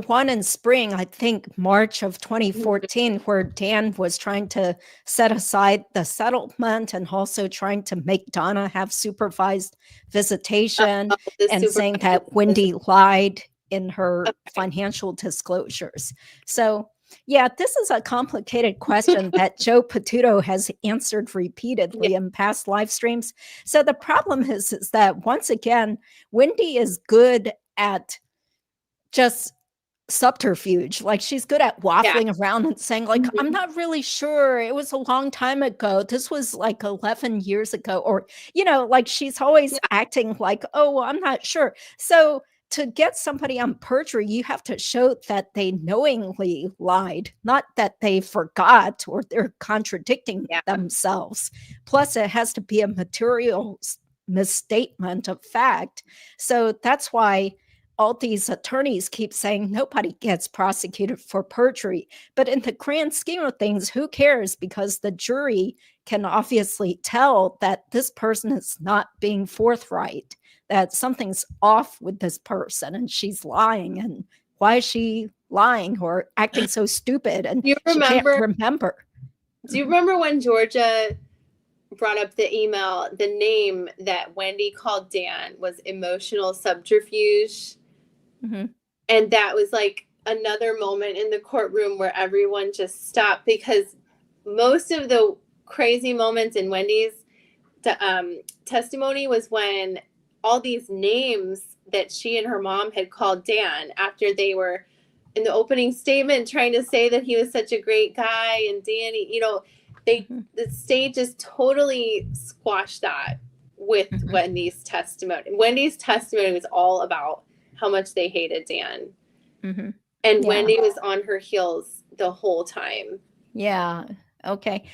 one in spring, I think March of 2014, where Dan was trying to set aside the settlement and also trying to make Donna have supervised visitation, and saying that Wendi lied in her financial disclosures. So, yeah, this is a complicated question that Joe Patuto has answered repeatedly in past live streams. So the problem is that, once again, Wendi is good at just subterfuge. Like, she's good at waffling around and saying, like, I'm not really sure. It was a long time ago. This was like 11 years ago. Or, like, she's always acting like, oh, well, I'm not sure. So to get somebody on perjury, you have to show that they knowingly lied, not that they forgot or they're contradicting themselves. Plus, it has to be a material misstatement of fact. So that's why all these attorneys keep saying nobody gets prosecuted for perjury. But in the grand scheme of things, who cares? Because the jury can obviously tell that this person is not being forthright, that something's off with this person and she's lying. And why is she lying or acting so stupid? And she can't remember. Do you remember when Georgia brought up the email, the name that Wendi called Dan was emotional subterfuge. Mm-hmm. And that was like another moment in the courtroom where everyone just stopped, because most of the crazy moments in Wendi's testimony was when all these names that she and her mom had called Dan after they were in the opening statement trying to say that he was such a great guy, and Danny, you know, the state just totally squashed that with Wendi's testimony. Wendi's testimony was all about how much they hated Dan. And Wendi was on her heels the whole time. Yeah. Okay.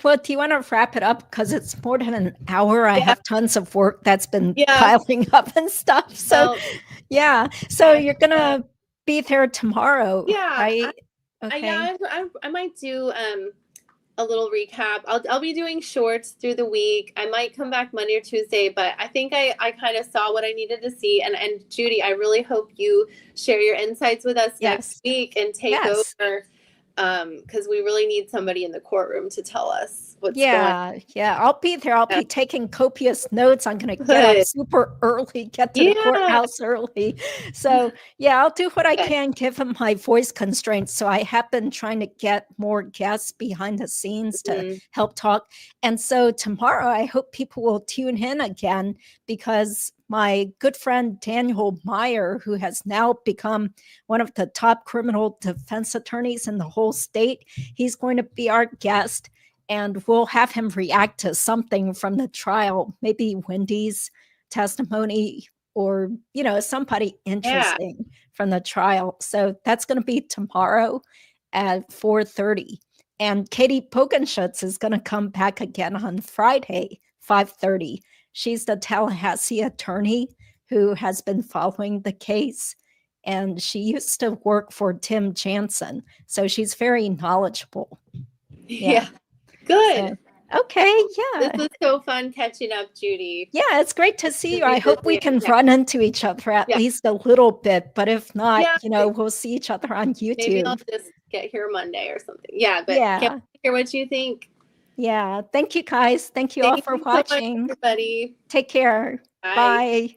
Well, do you want to wrap it up? Because it's more than an hour. I have tons of work that's been piling up and stuff. So, So you're going to be there tomorrow, right? I might do a little recap. I'll be doing shorts through the week. I might come back Monday or Tuesday, but I think I kind of saw what I needed to see. And Judy, I really hope you share your insights with us next week and take over, because we really need somebody in the courtroom to tell us what's going on. Yeah, I'll be there. I'll be taking copious notes. I'm going to get up super early, get to the courthouse early. So I'll do what I can given my voice constraints. So I have been trying to get more guests behind the scenes to help talk. And so tomorrow, I hope people will tune in again, because my good friend Daniel Meyer, who has now become one of the top criminal defense attorneys in the whole state, he's going to be our guest, and we'll have him react to something from the trial, maybe Wendi's testimony or, somebody interesting from the trial. So that's going to be tomorrow at 4:30. And Katie Pokenschutz is going to come back again on Friday, 5:30. She's the Tallahassee attorney who has been following the case, and she used to work for Tim Jansen. So she's very knowledgeable. Yeah. Good. So, okay. This was so fun catching up, Judy. Yeah, it's great to see you. I hope we can run into each other at least a little bit, but if not, we'll see each other on YouTube. Maybe I'll just get here Monday or something. Yeah, but can't hear what you think. Yeah. Thank you, guys. Thank you all for watching. So much, everybody. Take care. Bye.